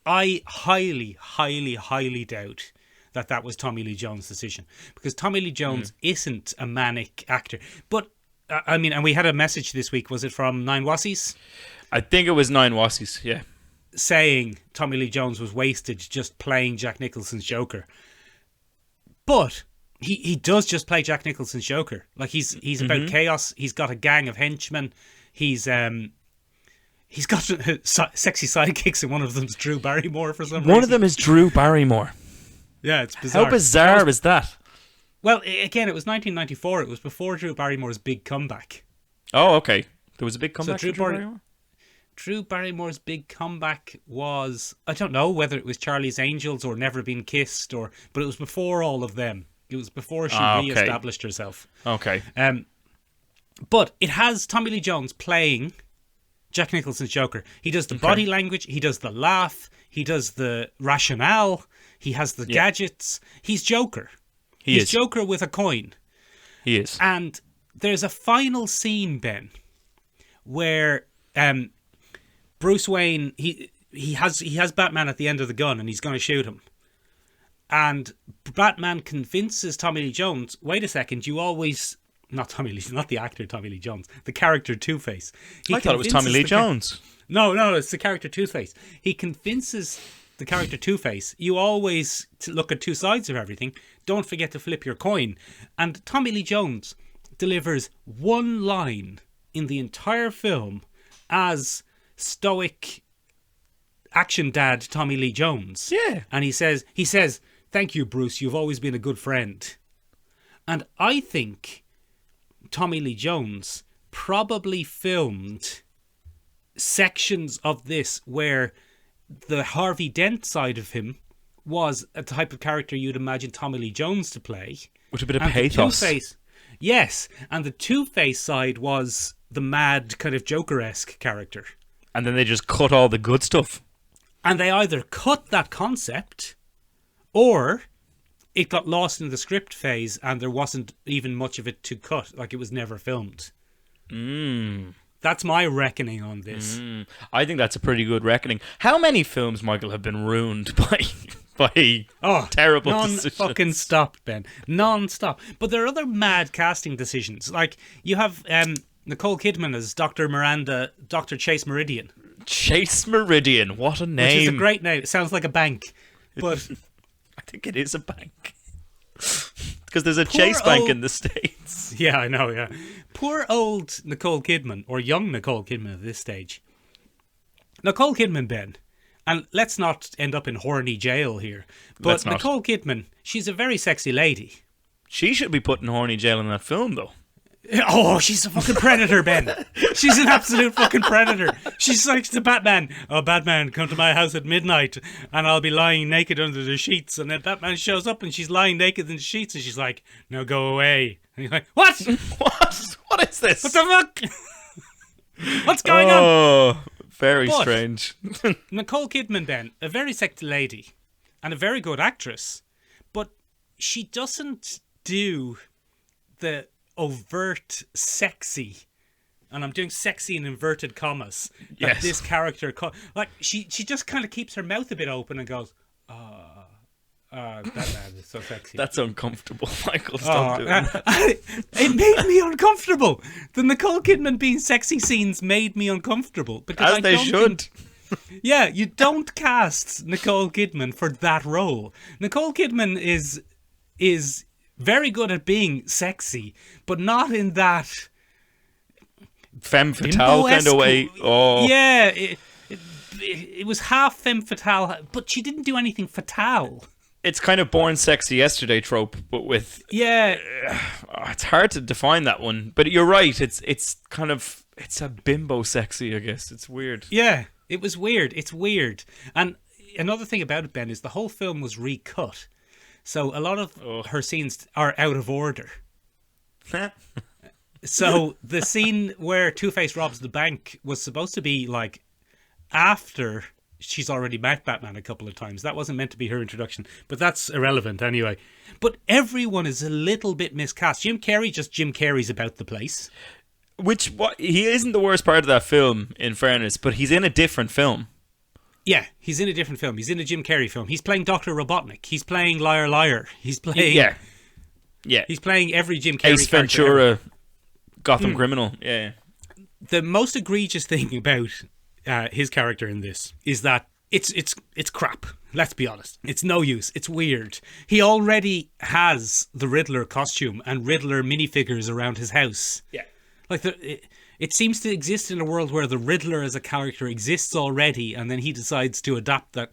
I highly, highly, highly doubt that was Tommy Lee Jones' decision, because Tommy Lee Jones isn't a manic actor. But I mean, and we had a message this week. Was it from Nine Wassies? I think it was Nine Wassies. Yeah, saying Tommy Lee Jones was wasted just playing Jack Nicholson's Joker. But he does just play Jack Nicholson's Joker. Like he's about chaos. He's got a gang of henchmen. He's got sexy sidekicks, and one of them's Drew Barrymore for some reason. One of them is Drew Barrymore. Yeah, it's bizarre. How bizarre is that? Well, again, it was 1994. It was before Drew Barrymore's big comeback. Oh, okay. There was a big comeback So for Drew Barrymore? Drew Barrymore's big comeback was, I don't know whether it was Charlie's Angels or Never Been Kissed, but it was before all of them. It was before she re-established herself. Okay. But it has Tommy Lee Jones playing Jack Nicholson's Joker. He does the body language, he does the laugh, he does the rationale, he has the gadgets. He's Joker. He's Joker with a coin. He is. And there's a final scene, Ben, where Bruce Wayne, he has Batman at the end of the gun and he's going to shoot him. And Batman convinces Tommy Lee Jones, wait a second, you always... Not Tommy Lee, not the actor Tommy Lee Jones, the character Two-Face. I thought it was Tommy Lee Jones. No, it's the character Two-Face. He convinces the character Two-Face, you always look at two sides of everything. Don't forget to flip your coin. And Tommy Lee Jones delivers one line in the entire film as stoic action dad Tommy Lee Jones. Yeah. And he says, thank you, Bruce, you've always been a good friend. And I think Tommy Lee Jones probably filmed sections of this where the Harvey Dent side of him was a type of character you'd imagine Tommy Lee Jones to play. With a bit of pathos. Yes, and the Two-Face side was the mad kind of Joker-esque character. And then they just cut all the good stuff. And they either cut that concept, or it got lost in the script phase and there wasn't even much of it to cut, like it was never filmed. That's my reckoning on this. I think that's a pretty good reckoning. How many films, Michael, have been ruined by terrible decisions? Non-fucking stop, Ben. Non-stop. But there are other mad casting decisions. Like, you have Nicole Kidman as Dr. Chase Meridian. Chase Meridian, what a name. Which is a great name. It sounds like a bank. But I think it is a bank. Because there's a Chase Bank in the States. Yeah, I know, yeah. Poor old Nicole Kidman, or young Nicole Kidman at this stage. Nicole Kidman, Ben, and let's not end up in horny jail here, but Nicole Kidman, she's a very sexy lady. She should be put in horny jail in that film, though. Oh, she's a fucking predator, Ben. She's an absolute fucking predator. She's like the Batman. Oh, Batman, come to my house at midnight and I'll be lying naked under the sheets. And then Batman shows up and she's lying naked in the sheets and she's like, no, go away. And he's like, what? What is this? What the fuck? What's going on? Oh, very strange. Nicole Kidman, Ben, a very sexy lady and a very good actress, but she doesn't do the overt sexy, and I'm doing sexy in inverted commas, that this character like she just kind of keeps her mouth a bit open and goes, Batman is so sexy. That's uncomfortable, Michael. Stop doing that. It made me uncomfortable. The Nicole Kidman being sexy scenes made me uncomfortable, because as they should. Yeah, you don't cast Nicole Kidman for that role. Nicole Kidman is very good at being sexy, but not in that femme fatale kind of way. Oh, yeah, it was half femme fatale, but she didn't do anything fatale. It's kind of Born Sexy Yesterday trope, but with it's hard to define that one. But you're right. It's a bimbo sexy, I guess. It's weird. Yeah, it was weird. It's weird. And another thing about it, Ben, is the whole film was recut. So a lot of her scenes are out of order. So the scene where Two-Face robs the bank was supposed to be like after she's already met Batman a couple of times. That wasn't meant to be her introduction, but that's irrelevant anyway. But everyone is a little bit miscast. Jim Carrey's about the place. He isn't the worst part of that film, in fairness, but he's in a different film. Yeah, he's in a different film. He's in a Jim Carrey film. He's playing Dr. Robotnik. He's playing Liar Liar. He's playing... Yeah. He's playing every Jim Carrey Ace character Ventura, ever. Gotham criminal. Yeah. The most egregious thing about his character in this is that it's crap. Let's be honest. It's no use. It's weird. He already has the Riddler costume and Riddler minifigures around his house. Yeah. Like it seems to exist in a world where the Riddler as a character exists already, and then he decides to adapt that.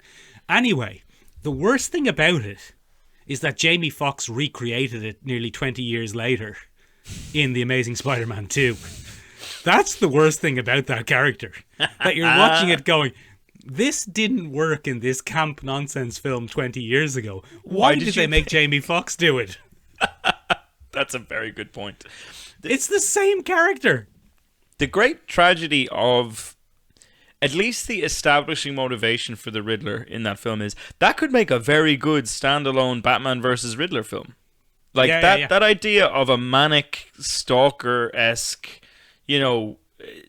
Anyway, the worst thing about it is that Jamie Foxx recreated it nearly 20 years later in The Amazing Spider-Man 2. That's the worst thing about that character. That you're watching it going, this didn't work in this camp nonsense film 20 years ago. Why did they make Jamie Foxx do it? That's a very good point. It's the same character. The great tragedy of at least the establishing motivation for the Riddler in that film is that could make a very good standalone Batman versus Riddler film. Like that idea of a manic stalker-esque,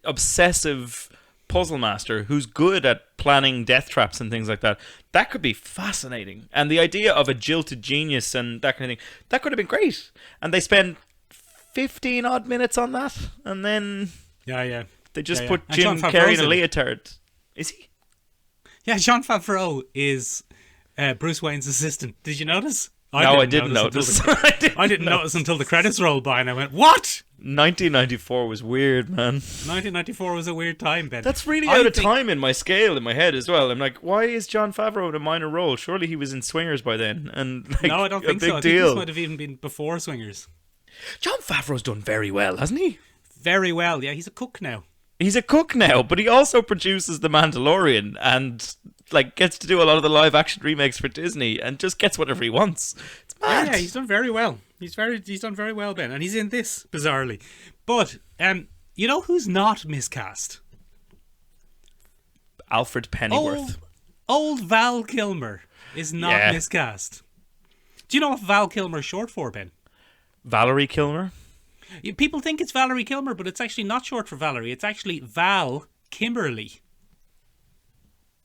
obsessive puzzle master who's good at planning death traps and things like that. That could be fascinating. And the idea of a jilted genius and that kind of thing, that could have been great. And they spend 15 odd minutes on that, and then they just put Jim Carrey in a leotard. Is he? Yeah, Jon Favreau is Bruce Wayne's assistant. Did you notice? I didn't notice. I didn't notice until the credits rolled by, and I went, "What?" 1994 was weird, man. 1994 was a weird time, Ben. That's really out of time in my scale in my head as well. I'm like, why is Jon Favreau in a minor role? Surely he was in Swingers by then, and no, I don't think so. I think this might have even been before Swingers. Jon Favreau's done very well, hasn't he? Very well, yeah. He's a cook now. He's a cook now, but he also produces The Mandalorian and gets to do a lot of the live action remakes for Disney and just gets whatever he wants. It's mad. Yeah, he's done very well. He's done very well, Ben, and he's in this bizarrely. But you know who's not miscast? Alfred Pennyworth. Old Val Kilmer is not miscast. Do you know what Val Kilmer is short for, Ben? Valerie Kilmer? People think it's Valerie Kilmer, but it's actually not short for Valerie. It's actually Val Kimberly.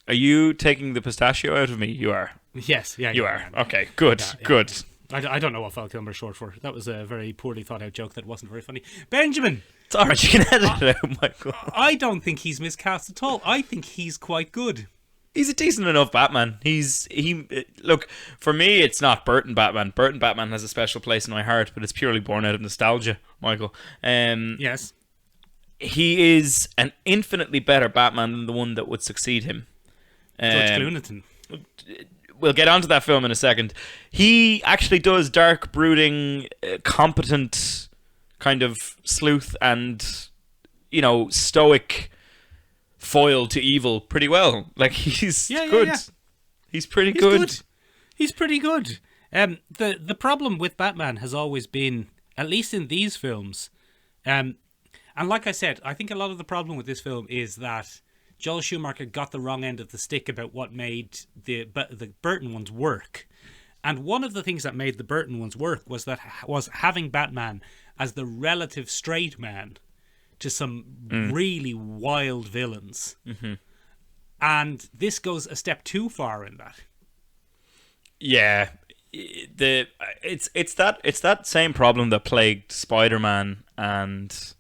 Are you taking the pistachio out of me? You are. Yes, yeah. You are. Okay, good, good. I don't know what Val Kilmer is short for. That was a very poorly thought out joke that wasn't very funny. Benjamin! It's alright, you can edit it out, Michael. I don't think he's miscast at all. I think he's quite good. He's a decent enough Batman. Look, for me, it's not Burton Batman. Burton Batman has a special place in my heart, but it's purely born out of nostalgia, Michael. Yes. He is an infinitely better Batman than the one that would succeed him. George Clooney. We'll get onto that film in a second. He actually does dark, brooding, competent kind of sleuth and, stoic foil to evil pretty well. Like, he's good. Yeah. He's pretty good. He's pretty good. The problem with Batman has always been, at least in these films, and like I said, I think a lot of the problem with this film is that Joel Schumacher got the wrong end of the stick about what made the Burton ones work. And one of the things that made the Burton ones work was having Batman as the relative straight man to some really wild villains. Mm-hmm. And this goes a step too far in that. Yeah. It's that same problem that plagued Spider-Man and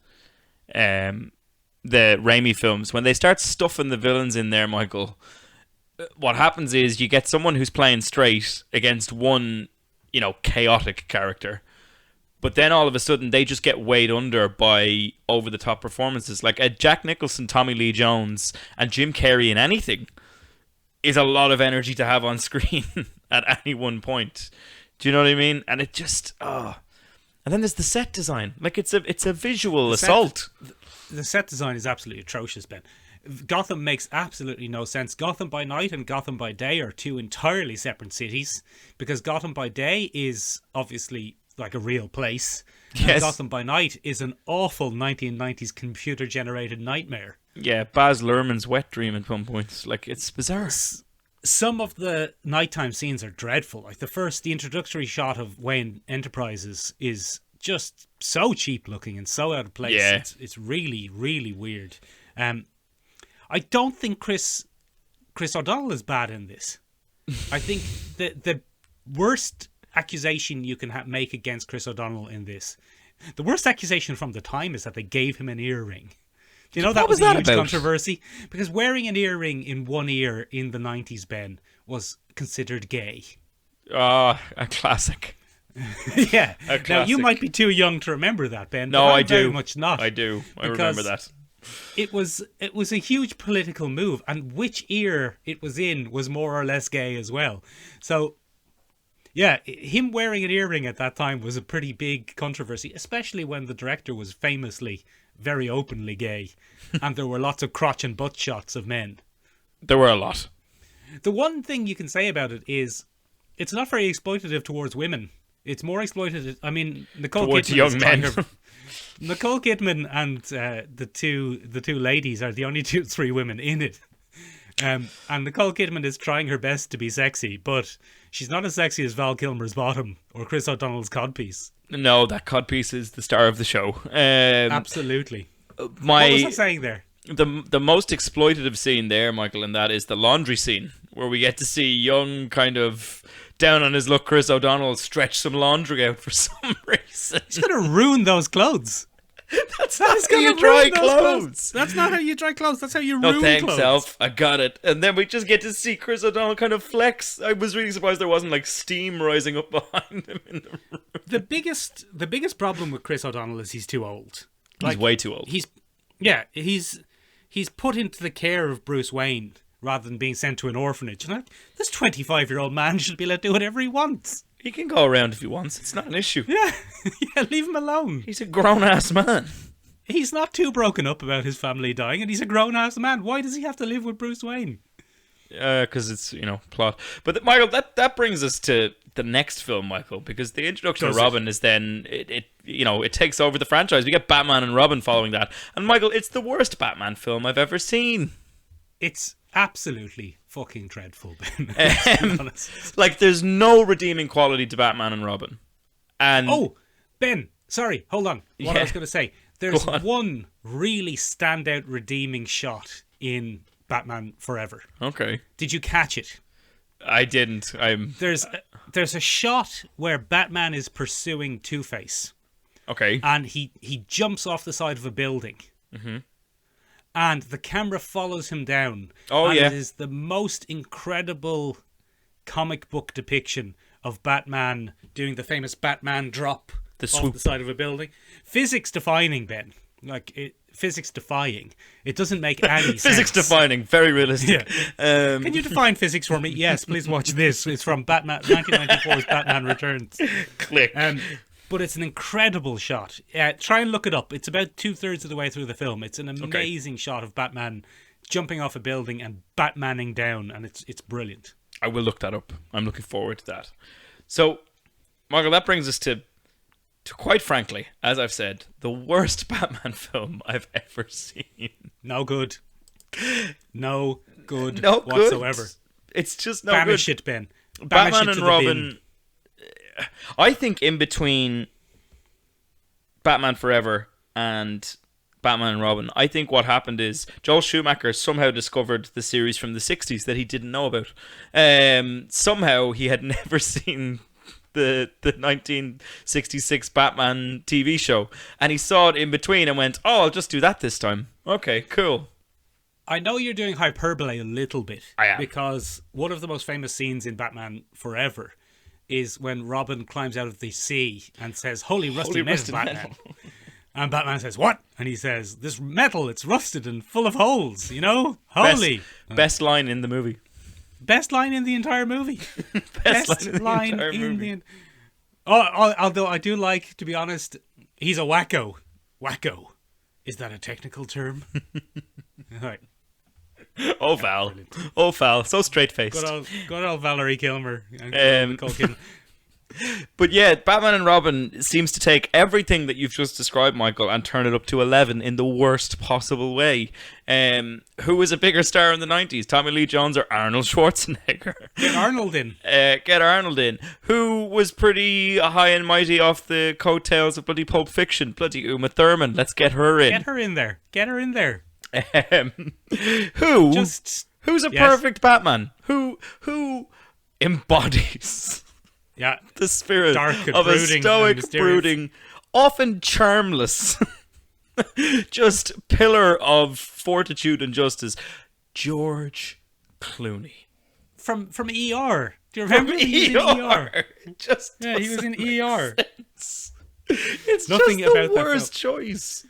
the Raimi films. When they start stuffing the villains in there, Michael, what happens is you get someone who's playing straight against one, chaotic character. But then all of a sudden they just get weighed under by over-the-top performances. Like Jack Nicholson, Tommy Lee Jones, and Jim Carrey in anything is a lot of energy to have on screen at any one point. Do you know what I mean? And it just... And then there's the set design. Like, it's a visual assault. The set design is absolutely atrocious, Ben. Gotham makes absolutely no sense. Gotham by Night and Gotham by Day are two entirely separate cities, because Gotham by Day is obviously like a real place. Yes. And Gotham by Night is an awful 1990s computer-generated nightmare. Yeah, Baz Luhrmann's wet dream at one point. Like, it's bizarre. Some of the nighttime scenes are dreadful. Like the introductory shot of Wayne Enterprises is just so cheap looking and so out of place. Yeah. It's really, really weird. I don't think Chris Chris O'Donnell is bad in this. I think the worst accusation you can make against Chris O'Donnell in this, the worst accusation from the time, is that they gave him an earring. Do you know that was a huge controversy? Because wearing an earring in one ear in the 90s, Ben, was considered gay. A classic. Yeah. Now, you might be too young to remember that, Ben. No, but I do. Very much not. I do. I remember that. It was a huge political move, and which ear it was in was more or less gay as well. So, yeah, him wearing an earring at that time was a pretty big controversy, especially when the director was famously very openly gay, and there were lots of crotch and butt shots of men. There were a lot. The one thing you can say about it is it's not very exploitative towards women. It's more exploitative. I mean, Nicole towards Kidman young men. Nicole Kidman and the two ladies are the only three women in it. And Nicole Kidman is trying her best to be sexy, but she's not as sexy as Val Kilmer's bottom or Chris O'Donnell's codpiece. No, that codpiece is the star of the show. Absolutely. What was I saying there? The most exploitative scene there, Michael, in that is the laundry scene, where we get to see young, kind of down on his luck Chris O'Donnell stretch some laundry out for some reason. He's going to ruin those clothes. That's not how you dry clothes. That's not how you dry clothes. That's how you ruin clothes. No thanks, clothes. Elf. I got it. And then we just get to see Chris O'Donnell kind of flex. I was really surprised there wasn't like steam rising up behind him in the room. The biggest problem with Chris O'Donnell is he's too old. He's way too old. He's put into the care of Bruce Wayne rather than being sent to an orphanage. And this 25-year-old man should be let do whatever he wants. He can go around if he wants. It's not an issue. Yeah, leave him alone. He's a grown-ass man. He's not too broken up about his family dying, and he's a grown-ass man. Why does he have to live with Bruce Wayne? Because it's, plot. But, Michael, that brings us to the next film, Michael, because the introduction of Robin is then, it takes over the franchise. We get Batman and Robin following that. And, Michael, it's the worst Batman film I've ever seen. It's absolutely fucking dreadful, Ben. Like, there's no redeeming quality to Batman and Robin. And Ben, sorry, hold on. I was going to say, there's one really standout redeeming shot in Batman Forever. Okay. Did you catch it? I didn't. There's a shot where Batman is pursuing Two-Face. Okay. And he jumps off the side of a building. Mm-hmm. And the camera follows him down. Oh, yeah. It is the most incredible comic book depiction of Batman doing the famous Batman drop off the side of a building. Physics defining, Ben. Physics defying. It doesn't make any sense. Physics defining, very realistic. Yeah. Can you define physics for me? Yes, please watch this. It's from 1994's Batman Returns. Click. But it's an incredible shot. Try and look it up. It's about 2/3 of the way through the film. It's an amazing shot of Batman jumping off a building and Batmaning down, and it's brilliant. I will look that up. I'm looking forward to that. So, Michael, that brings us to quite frankly, as I've said, the worst Batman film I've ever seen. No good. No good whatsoever. It's just no Banish good. It, Ben. Batman and Robin. I think in between Batman Forever and Batman and Robin, I think what happened is Joel Schumacher somehow discovered the series from the 60s that he didn't know about. Somehow he had never seen the 1966 Batman TV show, and he saw it in between and went, I'll just do that this time. Okay, cool. I know you're doing hyperbole a little bit. I am. Because one of the most famous scenes in Batman Forever is when Robin climbs out of the sea and says, Holy rusted metal, Batman. And Batman says, what? And he says, this metal, it's rusted and full of holes, Holy. Best line in the movie. Best line in the entire movie. Best line in the entire movie. Although I do like, to be honest, he's a wacko. Wacko. Is that a technical term? Right. Oh, Val. Oh, Val. So straight-faced. Good old Valerie Kilmer. But yeah, Batman and Robin seems to take everything that you've just described, Michael, and turn it up to 11 in the worst possible way. Who was a bigger star in the 90s? Tommy Lee Jones or Arnold Schwarzenegger? Get Arnold in. Get Arnold in. Who was pretty high and mighty off the coattails of bloody Pulp Fiction? Bloody Uma Thurman. Let's get her in. Get her in there. Get her in there. Who's a Yes. perfect Batman? Who embodies Yeah. the spirit Dark and of a brooding and stoic, mysterious. brooding, often charmless, just pillar of fortitude and justice, George Clooney. From ER. Do you remember? He was in ER. Just Yeah, he was in doesn't ER. make sense. It's Nothing just about the that worst choice.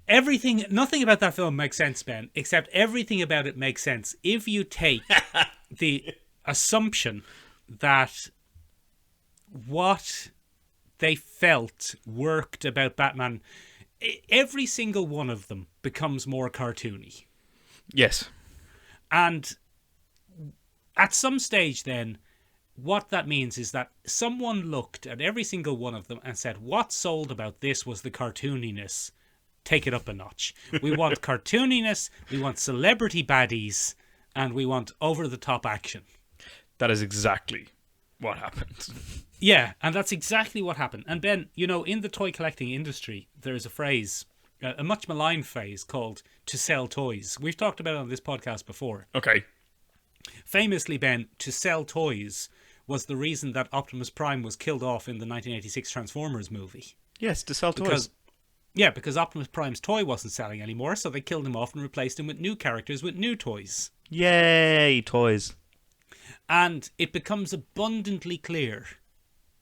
Nothing about that film makes sense, Ben, except everything about it makes sense if you take the assumption that what they felt worked about Batman. Every single one of them becomes more cartoony. Yes. And at some stage then, what that means is that someone looked at every single one of them and said, what sold about this was the cartooniness. Take it up a notch. We want cartooniness, we want celebrity baddies, and we want over-the-top action. That is exactly what happened. Yeah, and that's exactly what happened. And Ben, you know, in the toy collecting industry, there's a phrase, a much maligned phrase called to sell toys. We've talked about it on this podcast before. Okay. Famously, Ben, to sell toys was the reason that Optimus Prime was killed off in the 1986 Transformers movie. Yes, to sell toys. Because Optimus Prime's toy wasn't selling anymore, so they killed him off and replaced him with new characters with new toys. Yay, toys. And it becomes abundantly clear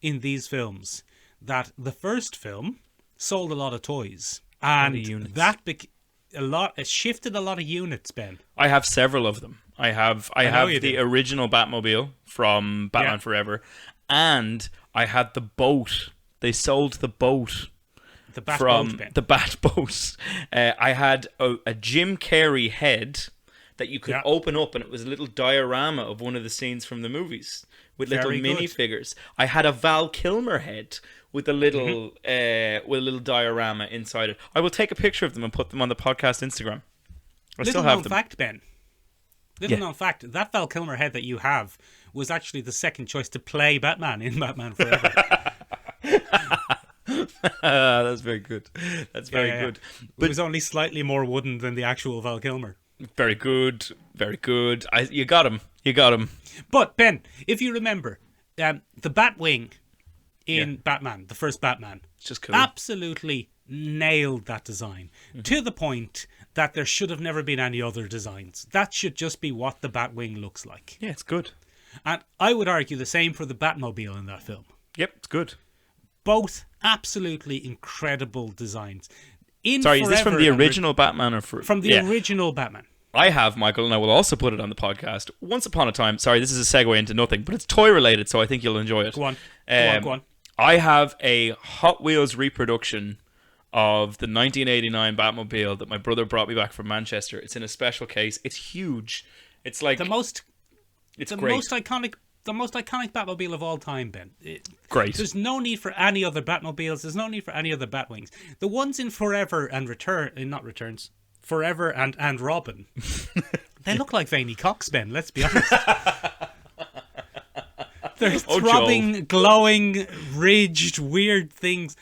in these films that the first film sold a lot of toys. And that it shifted a lot of units, Ben. I have several of them. I have the original Batmobile from Batman Forever, and I had the boat. They sold the boat. The Bat from boat, Ben. the Bat boat. I had a Jim Carrey head that you could open up, and it was a little diorama of one of the scenes from the movies with little minifigures. I had a Val Kilmer head with a little with a little diorama inside it. I will take a picture of them and put them on the podcast Instagram. I still have them. Fact, Ben. Little known fact, that Val Kilmer head that you have was actually the second choice to play Batman in Batman Forever. That's very good. That's very good. But it was only slightly more wooden than the actual Val Kilmer. Very good. Very good. You got him. You got him. But, Ben, if you remember, the Batwing in Batman, the first Batman, it's just cool. Absolutely nailed that design to the point that there should have never been any other designs. That should just be what the Batwing looks like. Yeah, it's good. And I would argue the same for the Batmobile in that film. Yep, it's good. Both absolutely incredible designs. Is this from the original Batman or from the original Batman? I have, Michael, and I will also put it on the podcast. Once upon a time, sorry, this is a segue into nothing, but it's toy related, so I think you'll enjoy it. Go on. Go on. I have a Hot Wheels reproduction of the 1989 Batmobile that my brother brought me back from Manchester. It's in a special case. It's huge. It's like the most iconic Batmobile of all time, Ben. Great. There's no need for any other Batmobiles. There's no need for any other Batwings. The ones in Forever and Forever and Robin, they look like veiny cocks, Ben. Let's be honest. They're throbbing, Joel. Glowing, ridged, weird things.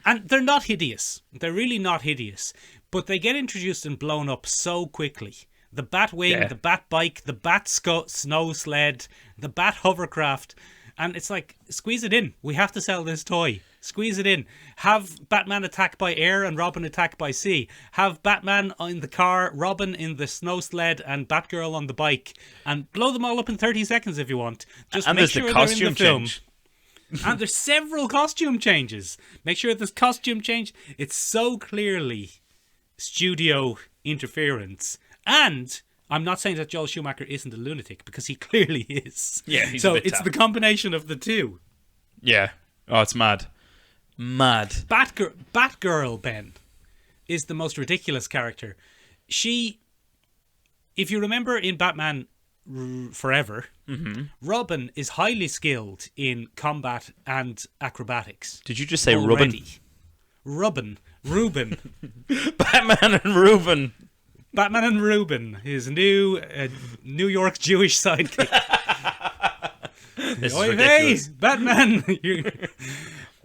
And they're not hideous. They're really not hideous. But they get introduced and blown up so quickly. The Batwing, the Batbike, the Bat snow sled, the Bat hovercraft. And it's like, squeeze it in. We have to sell this toy. Squeeze it in. Have Batman attack by air and Robin attack by sea. Have Batman in the car, Robin in the snow sled, and Batgirl on the bike. And blow them all up in 30 seconds if you want. Just and make there's sure the they're in costume the film. change. And there's several costume changes. Make sure there's costume change. It's so clearly studio interference. And I'm not saying that Joel Schumacher isn't a lunatic, because he clearly is. Yeah, he's so a bit it's tapped. the combination of the two. Yeah. Oh, it's mad. Mad. Batgirl, Ben, is the most ridiculous character. She, if you remember in Batman Forever, Robin is highly skilled in combat and acrobatics. Did you just say already. Ruben? Reuben. Batman and Reuben. Batman and Reuben, his new New York Jewish sidekick. This is Oy ridiculous. vey, Batman!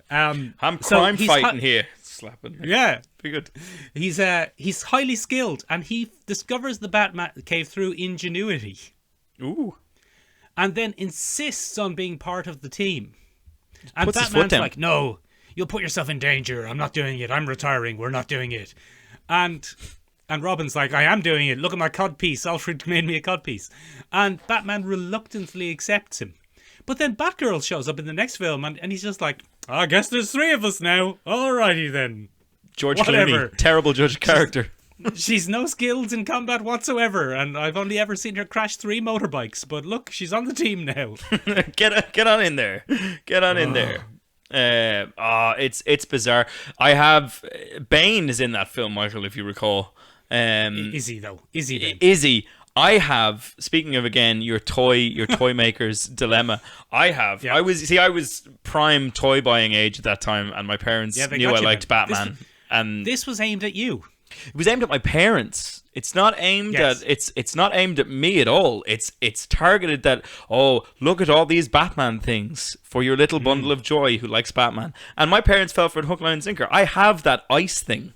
I'm crime fighting here. slapping. Yeah. Pretty good. He's highly skilled, and he discovers the Batman cave through ingenuity. Ooh. And then insists on being part of the team. And Puts his foot Batman's down. like, no, you'll put yourself in danger. I'm not doing it. I'm retiring. We're not doing it. And Robin's like, I am doing it. Look at my codpiece. Alfred made me a codpiece. And Batman reluctantly accepts him. But then Batgirl shows up in the next film, and he's just like, I guess there's 3 of us now. Alrighty then. George Whatever. Clooney, terrible judge character. She's no skills in combat whatsoever, and I've only ever seen her crash 3 motorbikes. But look, she's on the team now. Get on in there. Get on in there. It's bizarre. I have Bane is in that film, Michael, if you recall. Is he though? Is he then? Is he? I have. Speaking of again, your toy maker's dilemma. I was prime toy buying age at that time, and my parents knew I liked Batman. This was aimed at you. It was aimed at my parents. It's not aimed at it's not aimed at me at all. It's targeted that, oh, look at all these Batman things for your little bundle of joy who likes Batman. And my parents fell for it hook, line, and sinker. I have that ice thing,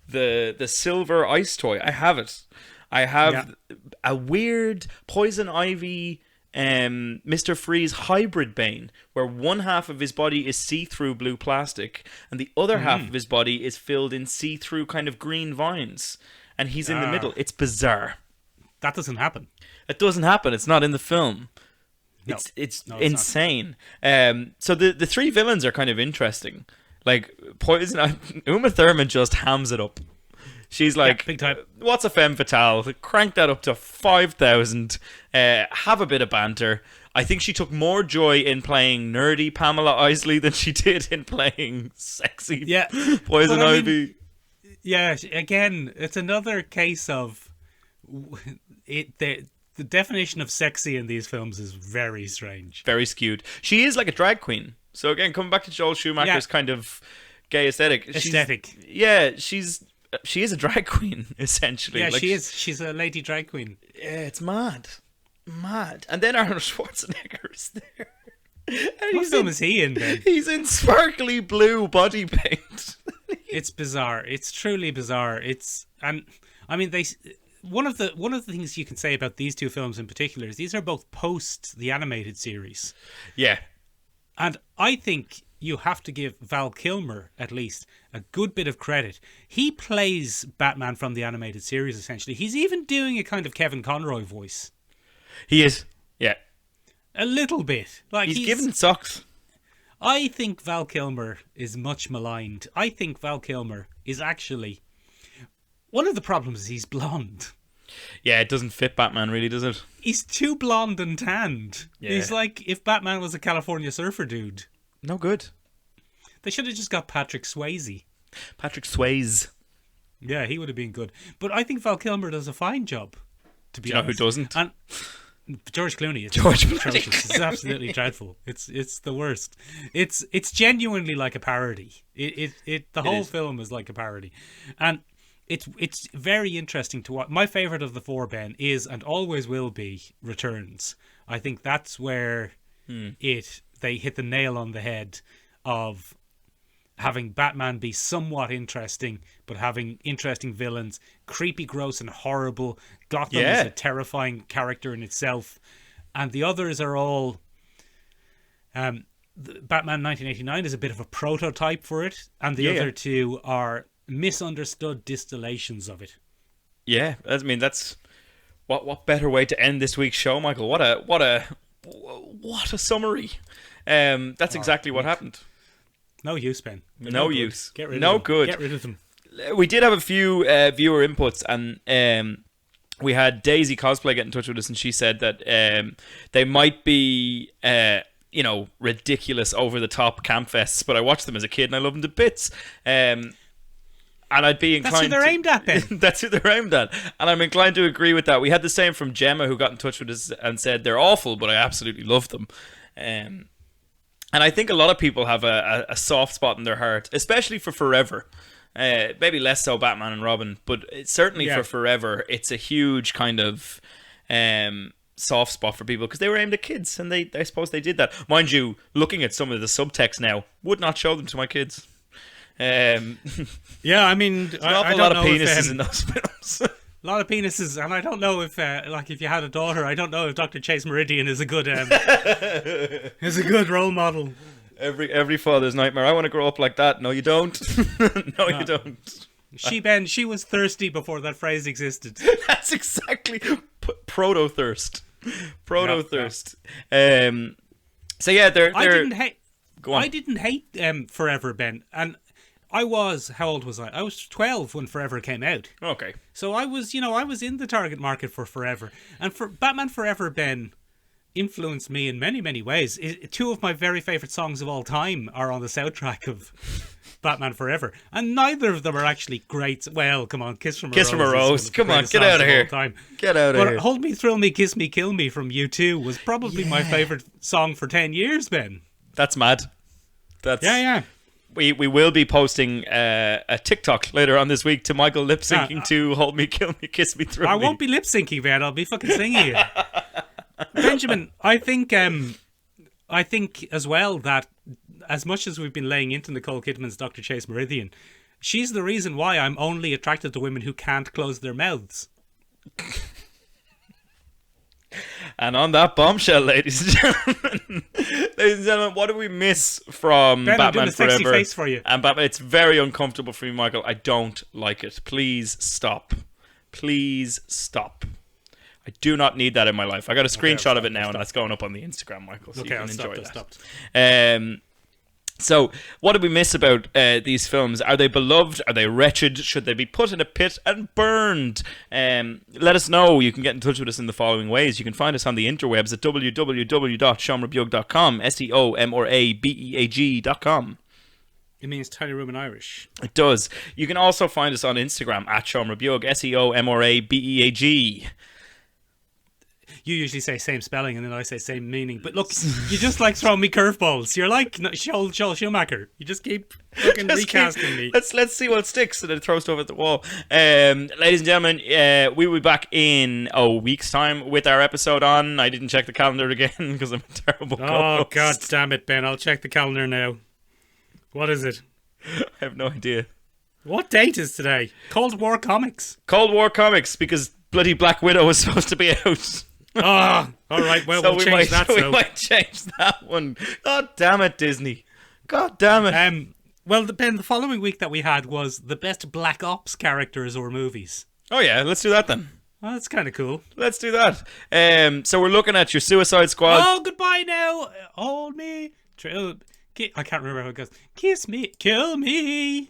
the silver ice toy. I have it. I have a weird Poison Ivy Mr. Freeze hybrid Bane, where one half of his body is see-through blue plastic and the other half of his body is filled in see-through kind of green vines, and he's in the middle. It's bizarre. That doesn't happen. It doesn't happen. It's not in the film. No. It's No, insane. So the 3 villains are kind of interesting. Like Poison Uma Thurman just hams it up. She's like, big time. What's a femme fatale? Crank that up to 5,000. Have a bit of banter. I think she took more joy in playing nerdy Pamela Isley than she did in playing sexy Poison Ivy. Again, it's another case of it. The definition of sexy in these films is very strange. Very skewed. She is like a drag queen. So again, coming back to Joel Schumacher's kind of gay aesthetic. She is a drag queen, essentially. Yeah, like, she is. She's a lady drag queen. Yeah, it's mad. And then Arnold Schwarzenegger is there. And What film is he in, then? He's in sparkly blue body paint. It's bizarre. It's truly bizarre. One of the things you can say about these 2 films in particular is these are both post the animated series. Yeah. And I think you have to give Val Kilmer, at least, a good bit of credit. He plays Batman from the animated series, essentially. He's even doing a kind of Kevin Conroy voice. He is. Yeah. A little bit. Like he's given socks. I think Val Kilmer is much maligned. I think Val Kilmer is actually... One of the problems is he's blonde. Yeah, it doesn't fit Batman, really, does it? He's too blonde and tanned. Yeah. He's like if Batman was a California surfer dude. No good. They should have just got Patrick Swayze. Patrick Swayze. Yeah, he would have been good. But I think Val Kilmer does a fine job, to be Do you know honest. who doesn't? And George Clooney. It's absolutely dreadful. It's the worst. It's genuinely like a parody. The whole film is like a parody. And it's very interesting to watch. My favourite of the 4, Ben, is and always will be Returns. I think that's where they hit the nail on the head of having Batman be somewhat interesting, but having interesting villains, creepy, gross, and horrible. Gotham is a terrifying character in itself, and the others are all. Batman 1989 is a bit of a prototype for it, and the other 2 are misunderstood distillations of it. Yeah, I mean that's what better way to end this week's show, Michael? What a summary. That's exactly what happened. No use, Ben. No use. Get rid of no them. good. Get rid of them. We did have a few viewer inputs, and we had Daisy Cosplay get in touch with us, and she said that they might be ridiculous, over the top camp fests, but I watched them as a kid and I love them to bits. And I'd be inclined. That's who they're aimed at, Ben. That's who they're aimed at, and I'm inclined to agree with that. We had the same from Gemma, who got in touch with us and said they're awful, but I absolutely love them. And I think a lot of people have a soft spot in their heart, especially for Forever. Maybe less so Batman and Robin, but certainly for Forever, it's a huge kind of soft spot for people because they were aimed at kids, and I suppose they did that. Mind you, looking at some of the subtext now, would not show them to my kids. Yeah, I mean, An awful lot of penises in those films. A lot of penises, and I don't know if, if you had a daughter, I don't know if Dr. Chase Meridian is a good, is a good role model. Every father's nightmare. I want to grow up like that. No, you don't. No, you don't. She was thirsty before that phrase existed. That's exactly proto-thirst. Proto-thirst. So yeah, they're... I didn't hate... Go on. I didn't hate Forever, Ben, and I was... How old was I? I was 12 when Forever came out. Okay. So I was in the target market for Forever. And for Batman Forever, Ben, influenced me in many, many ways. Two of my very favourite songs of all time are on the soundtrack of Batman Forever. And neither of them are actually great. Well, come on, Kiss from a Rose. Kiss from a Rose. Come on, get out of here. Get out of here. Hold Me, Thrill Me, Kiss Me, Kill Me from U2 was probably my favourite song for 10 years, Ben. That's mad. Yeah. We will be posting a TikTok later on this week to Michael lip syncing to Hold Me, Kill Me, Kiss Me, Thrill Me. I won't be lip syncing, Ben. I'll be fucking singing it. Benjamin, I think as well that as much as we've been laying into Nicole Kidman's Dr. Chase Meridian, she's the reason why I'm only attracted to women who can't close their mouths. And on that bombshell, ladies and gentlemen, what do we miss from Ben, Batman I'm doing a Forever? sexy face for you. And Batman, it's very uncomfortable for me, Michael. I don't like it. Please stop. Please stop. I do not need that in my life. I got a screenshot of it now, and that's going up on the Instagram, Michael. So you can enjoy that. So, what do we miss about these films? Are they beloved? Are they wretched? Should they be put in a pit and burned? Let us know. You can get in touch with us in the following ways. You can find us on the interwebs at www.seomrabeag.com, seomrabeag.com. It means tiny room in Irish. It does. You can also find us on Instagram at seomrabeag, seomrabeag. You usually say same spelling and then I say same meaning. But look, you just like throwing me curveballs. You're like Joel Schumacher. You just keep fucking recasting me. Let's see what sticks, and then it throws stuff at the wall. Ladies and gentlemen, we will be back in a week's time with our episode on. I didn't check the calendar again because I'm a terrible co-host. Oh, God damn it, Ben. I'll check the calendar now. What is it? I have no idea. What date is today? Cold War Comics. Cold War Comics, because bloody Black Widow was supposed to be out. Ah, all right. Well, so we'll change that. We might change that one. God damn it, Disney. God damn it. Well, the following week that we had was the best Black Ops characters or movies. Oh yeah, let's do that then. Oh, that's kind of cool. Let's do that. So we're looking at your Suicide Squad. Oh, goodbye now. Hold me. I can't remember how it goes. Kiss me, kill me.